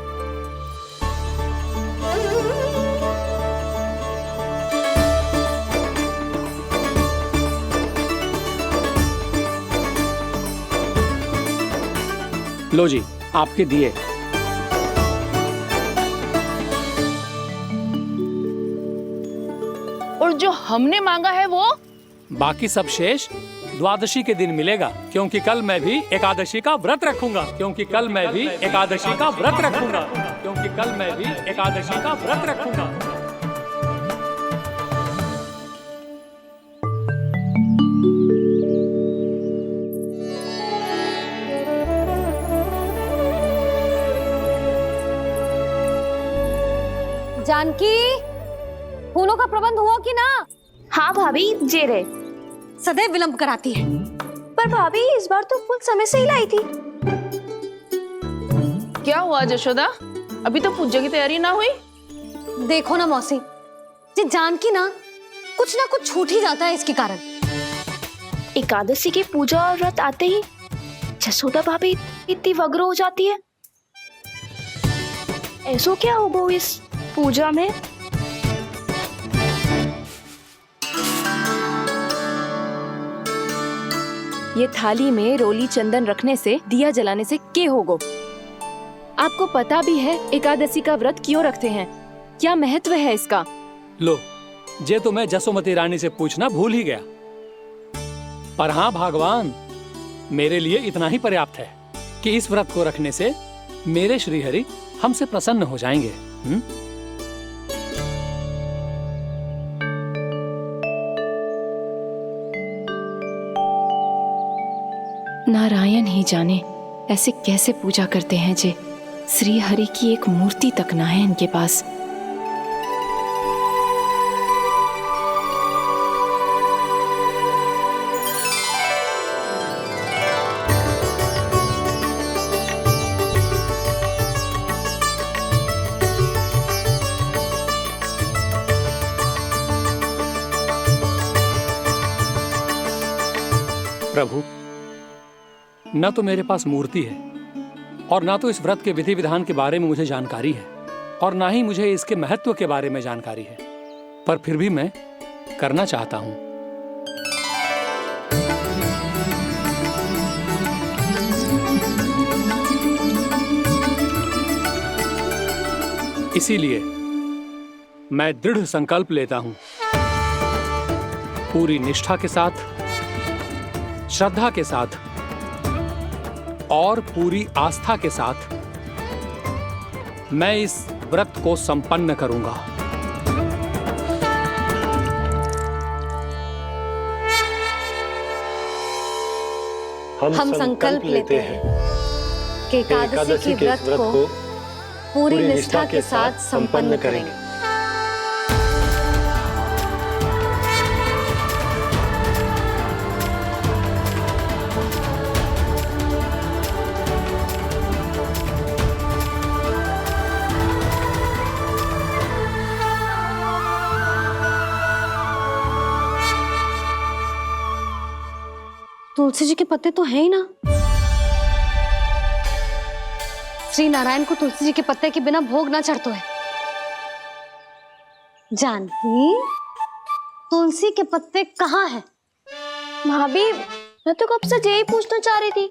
लो जी, आपके दिए।
और जो हमने मांगा है वो?
बाकी सब शेष द्वादशी के दिन मिलेगा, क्योंकि कल मैं भी एकादशी का व्रत रखूंगा, क्योंकि कल मैं भी एकादशी का व्रत रखूंगा, क्योंकि कल मैं भी एकादशी का व्रत रखूंगा।
जानकी, फूलों का प्रबंध हुआ कि ना?
हाँ भाभी, जे रे।
सदैव विलंब कराती है।
पर भाभी इस बार तो फूल समय से ही लाई थी।
क्या हुआ जशोदा? अभी तो पूजा की तैयारी ना हुई?
देखो ना मौसी, ये जानकी ना कुछ छूट ही जाता है इसके कारण।
एकादशी की पूजा और व्रत आते ही जसोदा भाभी इतनी वग्र हो जाती है। ऐसो क्या होगा इस पूजा में?
ये थाली में रोली चंदन रखने से, दिया जलाने से के होगो? आपको पता भी है एकादशी का व्रत क्यों रखते हैं? क्या महत्व है इसका?
लो, जे तो मैं जसोमती रानी से पूछना भूल ही गया। पर हाँ भगवान, मेरे लिए इतना ही पर्याप्त है कि इस व्रत को रखने से मेरे श्री हरि हमसे प्रसन्न हो जाएंगे।
नारायण ही जाने ऐसे कैसे पूजा करते हैं जे श्री हरि की एक मूर्ति तक ना है इनके पास।
प्रभु, न तो मेरे पास मूर्ति है और ना तो इस व्रत के विधि विधान के बारे में मुझे जानकारी है और ना ही मुझे इसके महत्व के बारे में जानकारी है, पर फिर भी मैं करना चाहता हूं। इसीलिए मैं दृढ़ संकल्प लेता हूं, पूरी निष्ठा के साथ, श्रद्धा के साथ और पूरी आस्था के साथ मैं इस व्रत को संपन्न करूंगा।
हम संकल्प लेते हैं कि एकादशी के व्रत को पूरी निष्ठा के साथ संपन्न करेंगे। तुलसी जी के पत्ते तो हैं ही ना। श्री नारायण को तुलसी जी के पत्ते के बिना भोग ना चढ़तो है। जानकी, तुलसी के पत्ते कहाँ हैं?
भाभी, मैं तो कब से यही पूछना चाह रही थी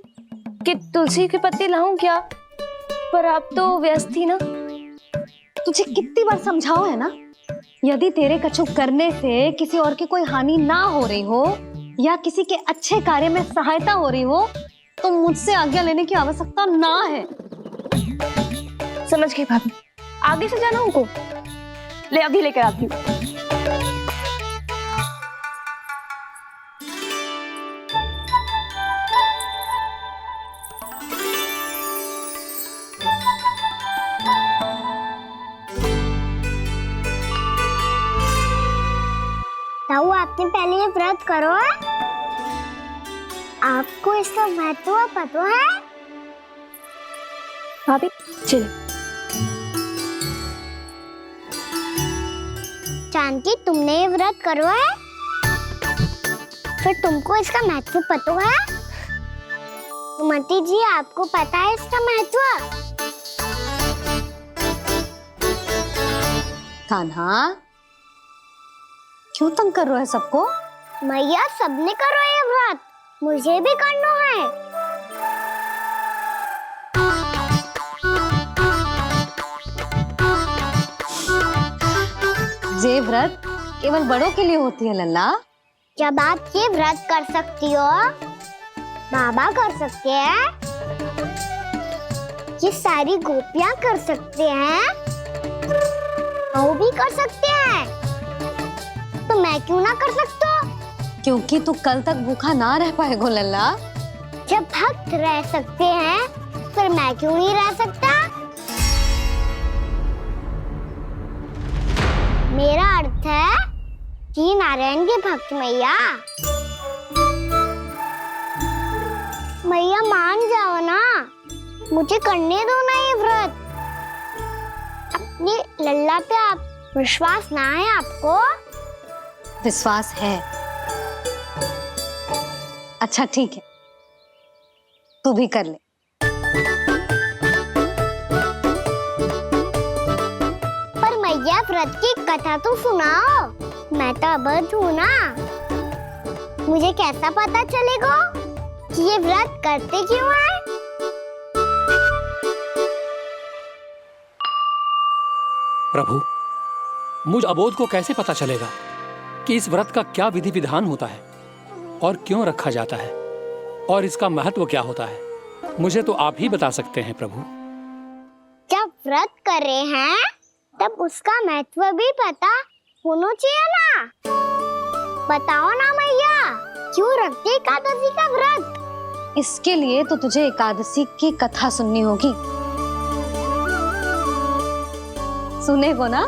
कि तुलसी के पत्ते लाऊं क्या, पर आप तो व्यस्त थी ना।
तुझे कितनी बार समझाओ है ना, यदि तेरे कछु करने से किसी और की कोई हानि ना हो रही हो या किसी के अच्छे कार्य में सहायता हो रही हो तो मुझसे आज्ञा लेने की आवश्यकता ना है।
समझ गई भाभी, आगे से जाना उनको। ले अभी लेकर आती हूँ। लिए व्रत करो है? आपको इसका महत्व पता है?
भाभी चलो।
जानकी, तुमने ये व्रत करो है? फिर तुमको इसका महत्व पता है? सुमति जी, आपको पता है इसका महत्व?
कान्हा, क्यों तंग कर रहे हो सबको?
मैया, सबने करो ये व्रत, मुझे भी करना है।
ये व्रत केवल बड़ों के लिए होती है लल्ला।
जब आप ये व्रत कर सकती हो, बाबा कर सकते हैं, ये सारी गोपियां कर सकते हैं, वो भी कर सकते हैं, तो मैं क्यों ना कर सकता?
क्योंकि तू कल तक भूखा ना रह पाएगा लल्ला।
जब भक्त रह सकते हैं, फिर मैं क्यों नहीं रह सकता? मेरा अर्थ है कि नारायण के भक्त मैया, मैया मान जाओ ना, मुझे करने दो ना ये व्रत। अपनी लल्ला पे आप विश्वास ना है आपको?
विश्वास है। अच्छा ठीक है, तू भी कर ले।
पर मैया, व्रत की कथा तो सुनाओ, मैं तो अबध हूँ ना। मुझे कैसा पता चलेगा कि ये व्रत करते क्यों हैं?
प्रभु, मुझ अबोध को कैसे पता चलेगा कि इस व्रत का क्या विधि विधान होता है और क्यों रखा जाता है और इसका महत्व क्या होता है? मुझे तो आप ही बता सकते हैं प्रभु।
जब व्रत कर रहे हैं, तब उसका महत्व भी पता होना चाहिए ना। बताओ ना मैया, क्यों रखते एकादशी का व्रत?
इसके लिए तो तुझे एकादशी की कथा सुननी होगी। सुनेगो ना?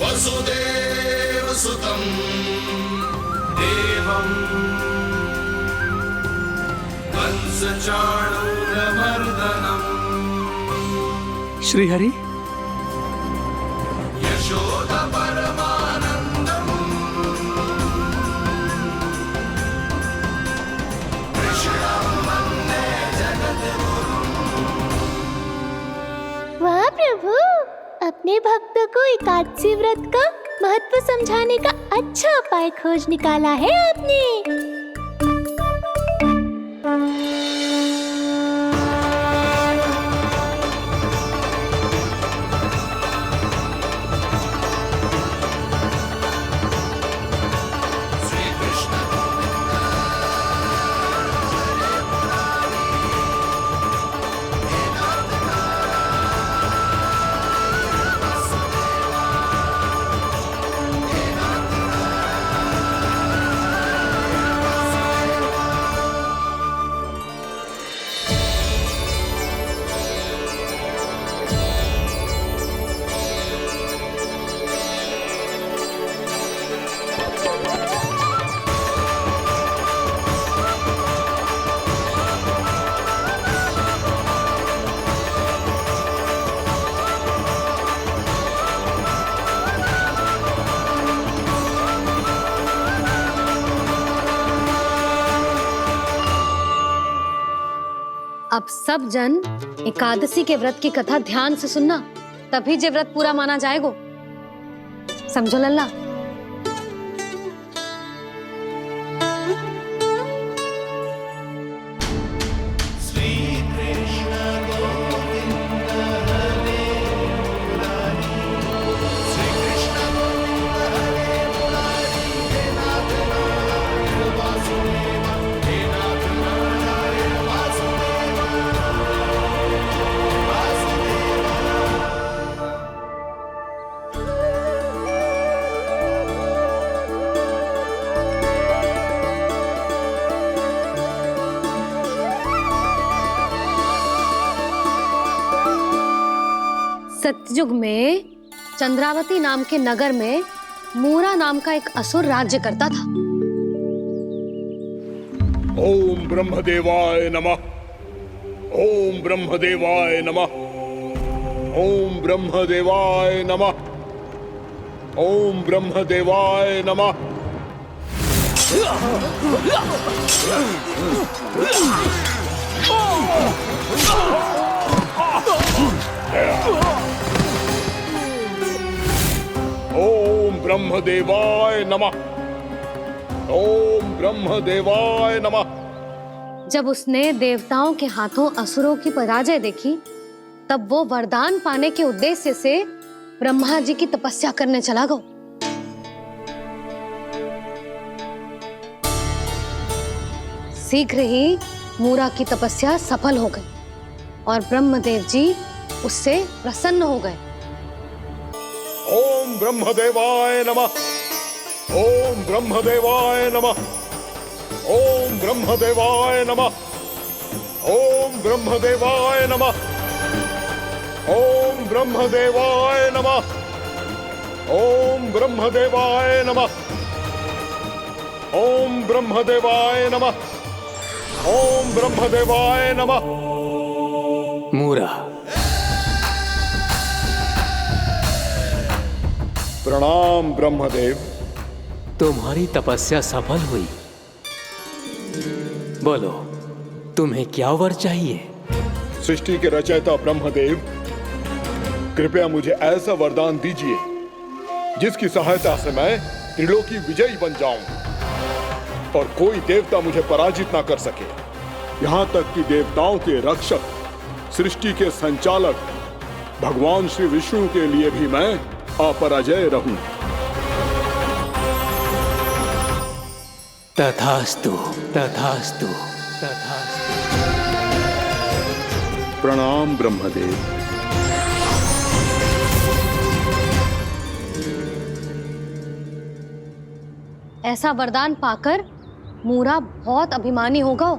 वसुदेव सुतं देवं कंसचाणूरमर्दनम्।
श्रीहरि,
यशोदा परमानंदम् कृष्णं वन्दे जगद्गुरुम्।
वाह प्रभु, अपने भक्तों को एकादशी व्रत का महत्व समझाने का अच्छा उपाय खोज निकाला है आपने।
अब सब जन एकादशी के व्रत की कथा ध्यान से सुनना, तभी जे व्रत पूरा माना जाएगा। समझो लल्ला?
सत्ययुग में चंद्रावती नाम के नगर में मूरा नाम का एक असुर राज्य करता था।
ओम ब्रह्मदेवाय नमः। ओम ब्रह्मदेवाय नमः। ओम ब्रह्मदेवाय नमः। ओम ब्रह्मदेवाय नमः। ओम ब्रह्मदेवाय नमः। ओम ब्रह्मदेवाय नमः।
जब उसने देवताओं के हाथों असुरों की पराजय देखी, तब वो वरदान पाने के उद्देश्य से ब्रह्मा जी की तपस्या करने चला गया। शीघ्र ही मूरा की तपस्या सफल हो गई और ब्रह्मदेव जी उससे प्रसन्न हो गए।
ओम ब्रह्मदेवाय नमः। ओम ब्रह्मदेवाय नमः। ओम ब्रह्मदेवाय नमः। ओम ब्रह्मदेवाय नमः। ओम ब्रह्मदेवाय नमः। ओम ब्रह्मदेवाय नमः। ओम ब्रह्मदेवाय नमः। ओम ब्रह्मदेवाय नमः।
मूरा,
प्रणाम ब्रह्मदेव।
तुम्हारी तपस्या सफल हुई। बोलो, तुम्हें क्या वर चाहिए?
सृष्टि के रचयिता ब्रह्मदेव, कृपया मुझे ऐसा वरदान दीजिए जिसकी सहायता से मैं त्रिलोकी विजयी बन जाऊं और कोई देवता मुझे पराजित ना कर सके। यहाँ तक कि देवताओं के रक्षक, सृष्टि के संचालक भगवान श्री विष्णु के लिए भी मैं अपराजय रहूं।
तथास्तु, तथास्तु, तथास्तु।
प्रणाम ब्रह्मदेव।
ऐसा वरदान पाकर मूरा बहुत अभिमानी होगा।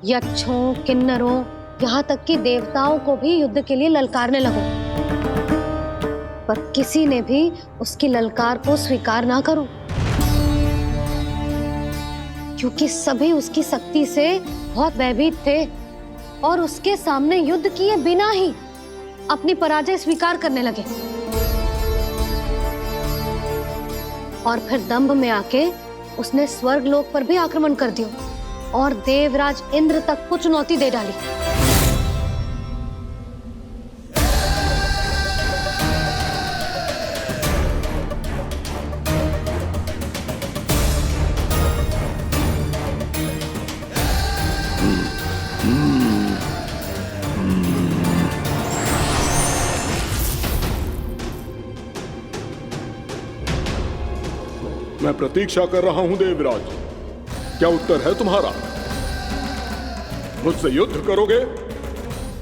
यक्षों, किन्नरों, यहाँ तक कि देवताओं को भी युद्ध के लिए ललकारने लगा, पर किसी ने भी उसकी ललकार को स्वीकार ना करो, क्योंकि सभी उसकी शक्ति से बहुत भयभीत थे और उसके सामने युद्ध किए बिना ही अपनी पराजय स्वीकार करने लगे। और फिर दंभ में आके उसने स्वर्गलोक पर भी आक्रमण कर दिया और देवराज इंद्र तक को चुनौती दे डाली।
मैं प्रतीक्षा कर रहा हूं देवराज, क्या उत्तर है तुम्हारा? मुझसे युद्ध करोगे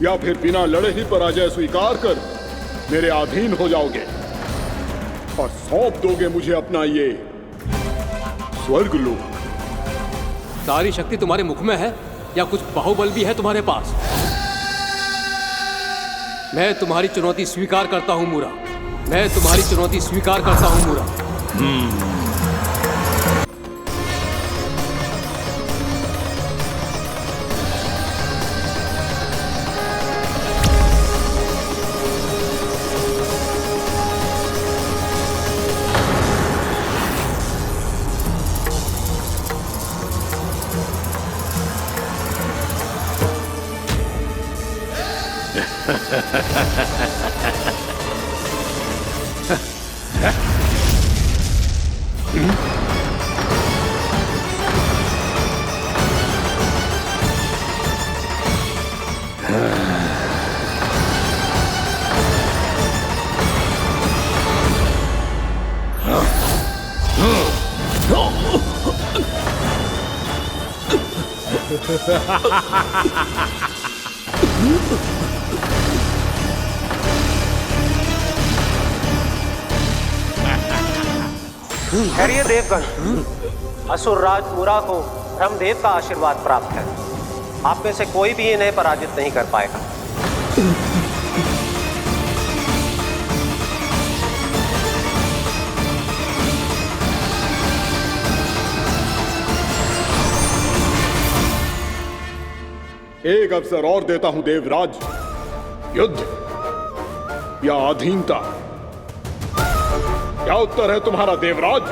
या फिर बिना लड़े ही पराजय स्वीकार कर मेरे अधीन हो जाओगे और सौंप दोगे मुझे अपना ये स्वर्गलोक?
सारी शक्ति तुम्हारे मुख में है या कुछ बाहुबल भी है तुम्हारे पास? मैं तुम्हारी चुनौती स्वीकार करता हूं मूरा, मैं तुम्हारी चुनौती स्वीकार करता हूं मूरा।
ठहरिए देवगण, असुर राज मूरा को ब्रह्मदेव का आशीर्वाद प्राप्त है।
आप में से कोई भी इन्हें पराजित नहीं कर पाएगा।
एक अवसर और देता हूं देवराज। युद्ध या अधीनता, क्या उत्तर है तुम्हारा देवराज?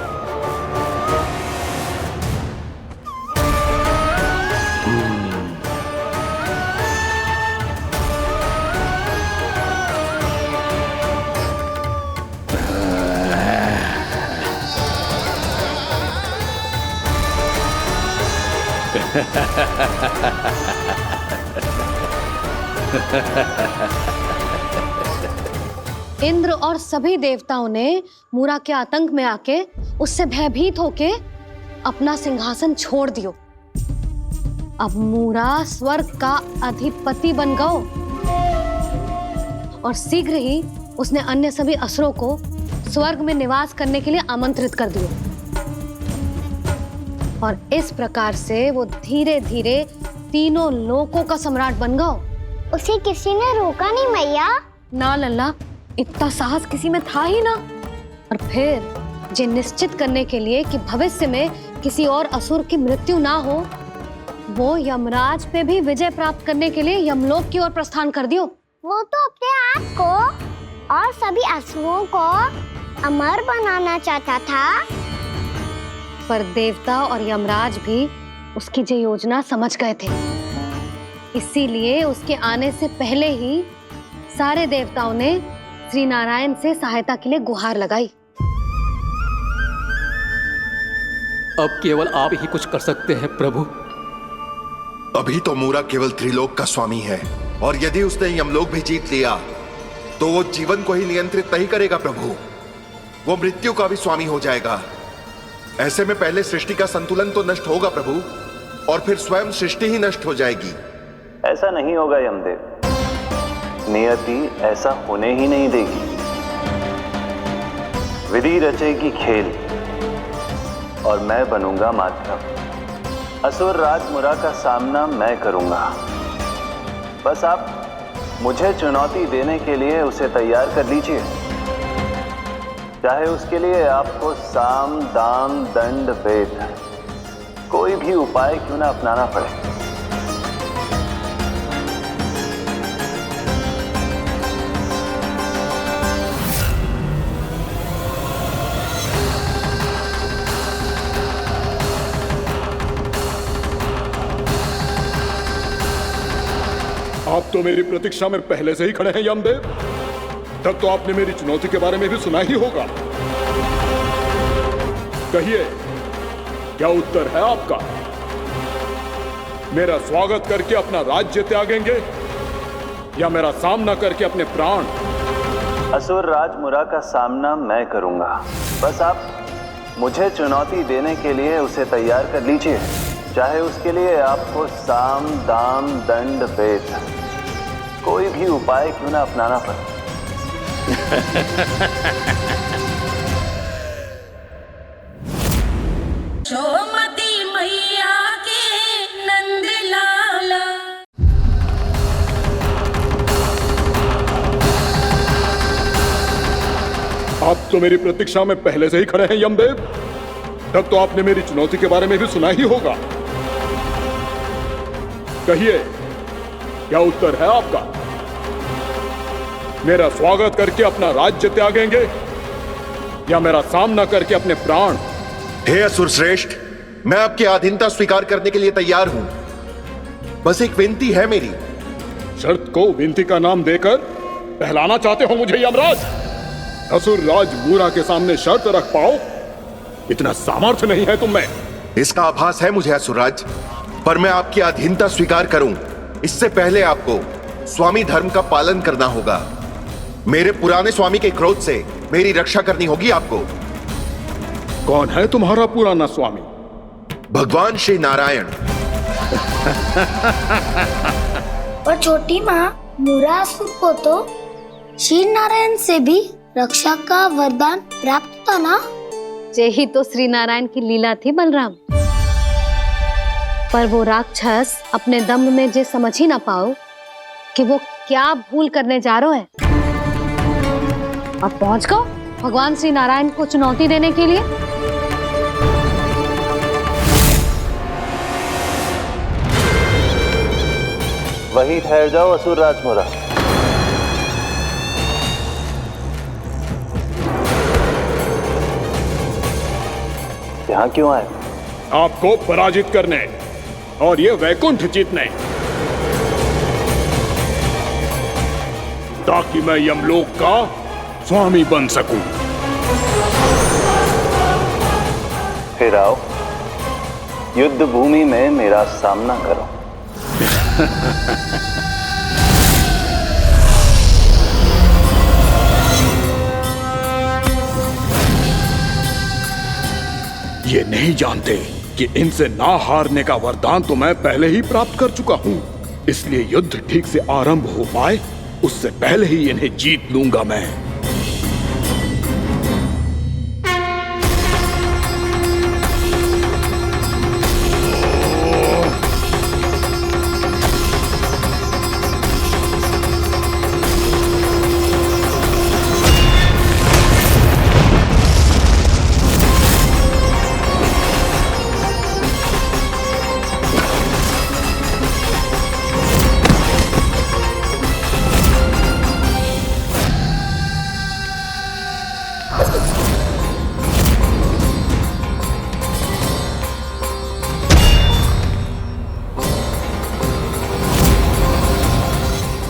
इंद्र और सभी देवताओं ने मूरा के आतंक में आके उससे भयभीत होके अपना सिंहासन छोड़ दियो। अब मूरा स्वर्ग का अधिपति बन गयो और शीघ्र ही उसने अन्य सभी असुरों को स्वर्ग में निवास करने के लिए आमंत्रित कर दियो। और इस प्रकार से वो धीरे धीरे तीनों लोकों का सम्राट बन गयो।
उसे किसी ने रोका नहीं मैया?
ना लल्ला, इतना साहस किसी में था ही ना। और फिर ये निश्चित करने के लिए कि भविष्य में किसी और असुर की मृत्यु ना हो, वो यमराज पे भी विजय प्राप्त करने के लिए यमलोक की ओर प्रस्थान कर दियो।
वो तो अपने आप को और सभी असुरों को अमर बनाना चाहता था।
पर देवता और यमराज भी उसकी ये योजना समझ गए थे। इसीलिए उसके आने से पहले ही सारे देवताओं ने श्री नारायण से सहायता के लिए गुहार लगाई।
अब केवल आप ही कुछ कर सकते हैं प्रभु।
अभी तो मूरा केवल त्रिलोक का स्वामी है, और यदि उसने यमलोक भी जीत लिया तो वो जीवन को ही नियंत्रित नहीं करेगा प्रभु, वो मृत्यु का भी स्वामी हो जाएगा। ऐसे में पहले सृष्टि का संतुलन तो नष्ट होगा प्रभु, और फिर स्वयं सृष्टि ही नष्ट हो जाएगी।
ऐसा नहीं होगा यमदेव, नियति ऐसा होने ही नहीं देगी। विधि रचेगी खेल और मैं बनूंगा माध्यम। असुर राज मुरा का सामना मैं करूंगा। बस आप मुझे चुनौती देने के लिए उसे तैयार कर लीजिए, चाहे उसके लिए आपको साम दाम दंड भेद कोई भी उपाय क्यों ना अपनाना पड़े।
आप तो मेरी प्रतीक्षा में पहले से ही खड़े हैं यमदेव। तब तो आपने मेरी चुनौती के बारे में भी सुना ही होगा। कहिए, क्या उत्तर है आपका? मेरा स्वागत करके अपना राज्य त्यागेंगे या मेरा सामना करके अपने प्राण?
असुर राज मुरा का सामना मैं करूंगा। बस आप मुझे चुनौती देने के लिए उसे तैयार कर लीजिए, चाहे उसके लिए आपको साम दाम दंड भेद कोई भी उपाय क्यों ना अपनाना पड़े।
यशोमती मैया के नंद लाला।
आप तो मेरी प्रतीक्षा में पहले से ही खड़े हैं यमदेव। तब तो आपने मेरी चुनौती के बारे में भी सुना ही होगा। कहिए, क्या उत्तर है आपका? मेरा स्वागत करके अपना राज्य त्यागेंगे या मेरा सामना करके अपने प्राण?
हे असुर श्रेष्ठ, मैं आपकी अधीनता स्वीकार करने के लिए तैयार हूं। बस एक विनती है मेरी।
शर्त को विनती का नाम देकर पहलाना चाहते हो मुझे यमराज? असुर राज मूरा के सामने शर्त रख पाओ, इतना सामर्थ्य नहीं है तुम में।
इसका आभास है मुझे असुरराज, पर मैं आपकी अधीनता स्वीकार करूं इससे पहले आपको स्वामी धर्म का पालन करना होगा। मेरे पुराने स्वामी के क्रोध से मेरी रक्षा करनी होगी आपको।
कौन है तुम्हारा पुराना स्वामी?
भगवान श्री नारायण।
और छोटी माँ मूरासुर को तो श्री नारायण से भी रक्षा का वरदान प्राप्त था ना?
यही तो श्री नारायण की लीला थी बलराम। पर वो राक्षस अपने दम में जे समझ ही ना पाओ कि वो क्या भूल करने जा रहे हैं। अब पहुंच गो भगवान श्री नारायण को चुनौती देने के लिए।
वहीं ठहर जाओ असुर राजमोरा। यहाँ क्यों आए?
आपको पराजित करने और ये वैकुंठ जीतने, ताकि मैं यमलोक का स्वामी बन सकूं।
फिर आओ युद्ध भूमि में मेरा सामना करो।
ये नहीं जानते कि इनसे ना हारने का वरदान तो मैं पहले ही प्राप्त कर चुका हूं, इसलिए युद्ध ठीक से आरंभ हो पाए उससे पहले ही इन्हें जीत लूंगा मैं।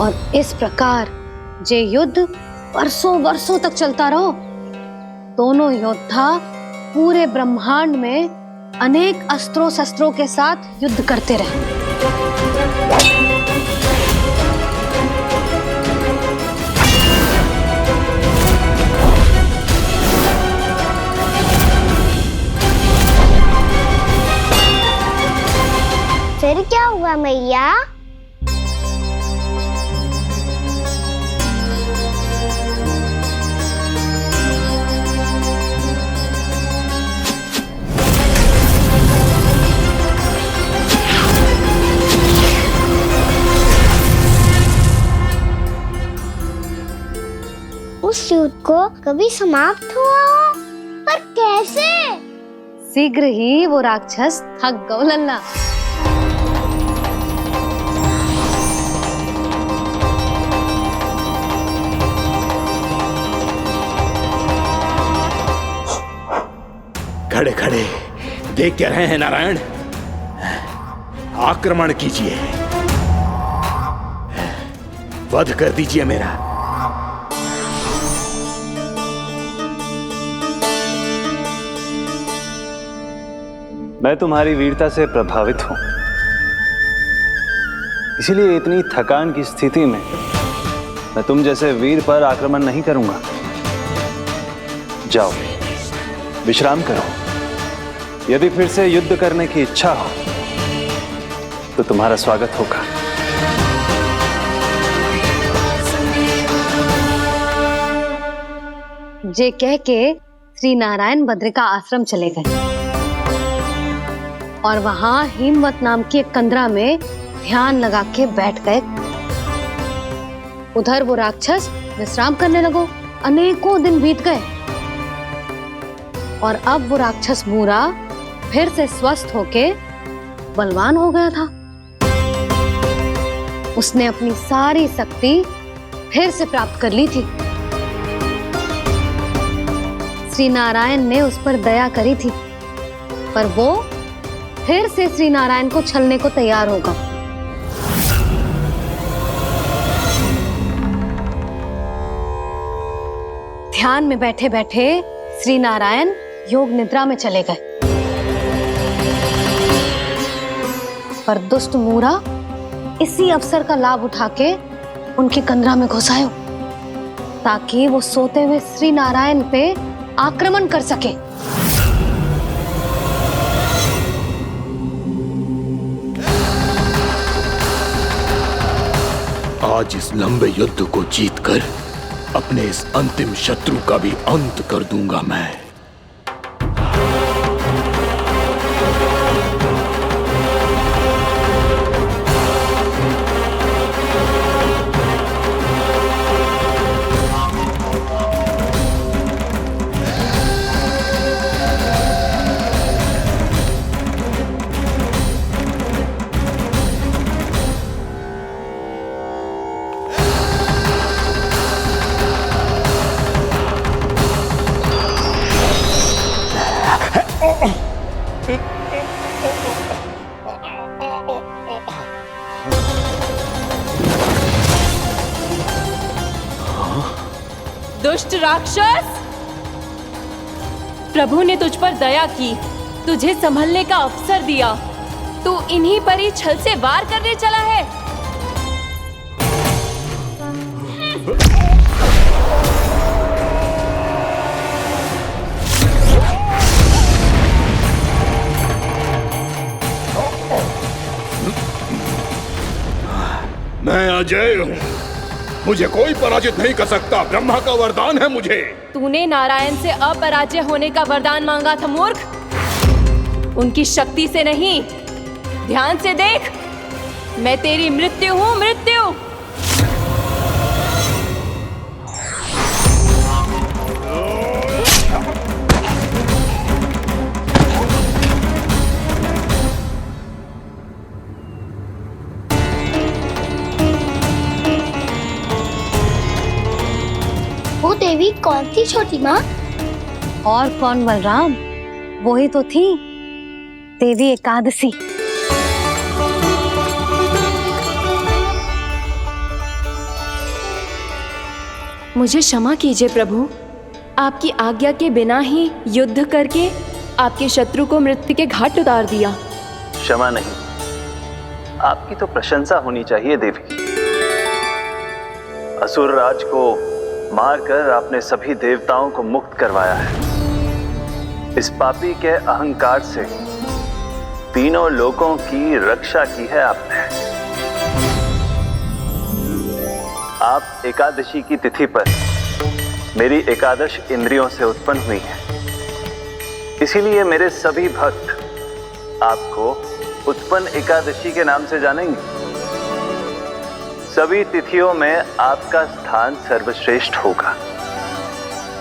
और इस प्रकार जे युद्ध वर्षों वर्षों तक चलता रहो। दोनों योद्धा पूरे ब्रह्मांड में अनेक अस्त्रों शस्त्रों के साथ युद्ध करते रहे।
फिर क्या हुआ मैया? उस युद्ध को कभी समाप्त हुआ हो, पर कैसे?
शीघ्र ही वो राक्षस थक गो लल्ला।
खड़े खड़े देख क्या रहे हैं नारायण? आक्रमण कीजिए, वध कर दीजिए मेरा।
मैं तुम्हारी वीरता से प्रभावित हूं, इसीलिए इतनी थकान की स्थिति में मैं तुम जैसे वीर पर आक्रमण नहीं करूंगा। जाओ विश्राम करो। यदि फिर से युद्ध करने की इच्छा हो तो तुम्हारा स्वागत होगा।
जे कह के श्री नारायण बद्रिका आश्रम चले गए और वहां हिमवत नाम की एक कंदरा में ध्यान लगा के बैठ गए। उधर वो राक्षस विश्राम करने लगो। अनेकों दिन बीत गए और अब वो राक्षस मूरा फिर से स्वस्थ होके बलवान हो गया था। उसने अपनी सारी शक्ति फिर से प्राप्त कर ली थी। श्री नारायण ने उस पर दया करी थी, पर वो फिर से श्री नारायण को छलने को तैयार होगा। ध्यान में बैठे बैठे श्री नारायण योग निद्रा में चले गए, पर दुष्ट मूरा इसी अवसर का लाभ उठा के उनकी कंदरा में घुस आयो, ताकि वो सोते हुए श्री नारायण पे आक्रमण कर सके।
आज इस लंबे युद्ध को जीतकर अपने इस अंतिम शत्रु का भी अंत कर दूंगा मैं।
दुष्ट राक्षस, प्रभु ने तुझ पर दया की, तुझे संभलने का अवसर दिया। तू इन्हीं पर ही छल से वार करने चला है।
मैं अजय हूँ, मुझे कोई पराजित नहीं कर सकता। ब्रह्मा का वरदान है मुझे।
तूने नारायण से अपराजय होने का वरदान मांगा था मूर्ख, उनकी शक्ति से नहीं। ध्यान से देख, मैं तेरी मृत्यु हूँ, मृत्यु।
वो देवी कौन थी छोटी माँ?
और कौन बलराम, वही तो थी देवी एकादशी।
मुझे क्षमा कीजिए प्रभु, आपकी आज्ञा के बिना ही युद्ध करके आपके शत्रु को मृत्यु के घाट उतार दिया।
क्षमा नहीं, आपकी तो प्रशंसा होनी चाहिए देवी। असुर राज को मारकर आपने सभी देवताओं को मुक्त करवाया है। इस पापी के अहंकार से तीनों लोकों की रक्षा की है आपने। आप एकादशी की तिथि पर मेरी एकादश इंद्रियों से उत्पन्न हुई हैं। इसीलिए मेरे सभी भक्त आपको उत्पन्न एकादशी के नाम से जानेंगे। सभी तिथियों में आपका स्थान सर्वश्रेष्ठ होगा।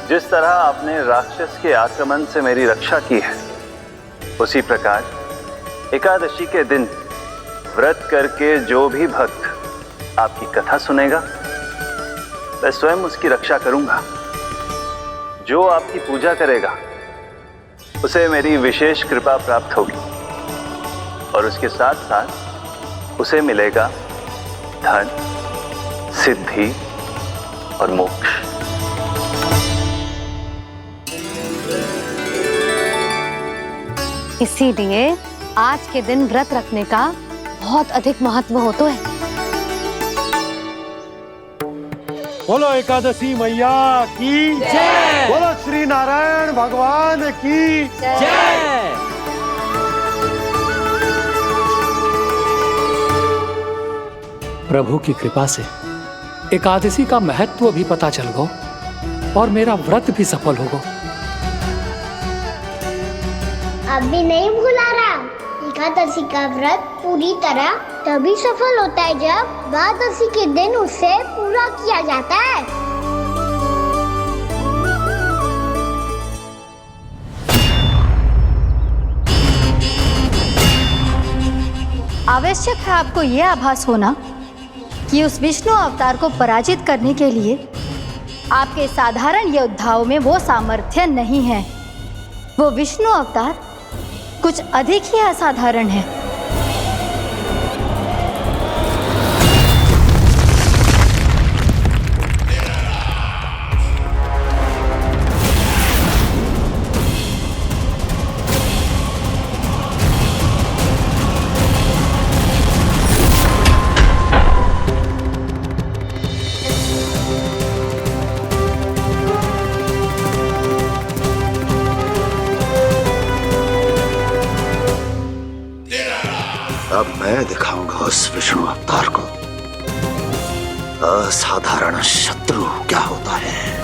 जिस तरह आपने राक्षस के आक्रमण से मेरी रक्षा की है, उसी प्रकार एकादशी के दिन व्रत करके जो भी भक्त आपकी कथा सुनेगा, मैं स्वयं उसकी रक्षा करूंगा। जो आपकी पूजा करेगा उसे मेरी विशेष कृपा प्राप्त होगी और उसके साथ साथ उसे मिलेगा धन, सिद्धि और मोक्ष।
इसीलिए आज के दिन व्रत रखने का बहुत अधिक महत्व होता है।
बोलो एकादशी मैया की जय। बोलो श्री नारायण भगवान की जय।
प्रभु की कृपा से एकादशी का महत्व भी पता चल गो और मेरा व्रत भी सफल हो गो।
अभी नहीं भूला राम, एकादशी का व्रत पूरी तरह तभी सफल होता है जब द्वादशी के दिन उसे पूरा किया जाता है।
आवश्यक है आपको यह आभास होना कि उस विष्णु अवतार को पराजित करने के लिए आपके साधारण योद्धाओं में वो सामर्थ्य नहीं है। वो विष्णु अवतार कुछ अधिक ही असाधारण है।
अब मैं दिखाऊंगा उस विष्णु अवतार को असाधारण शत्रु क्या होता है।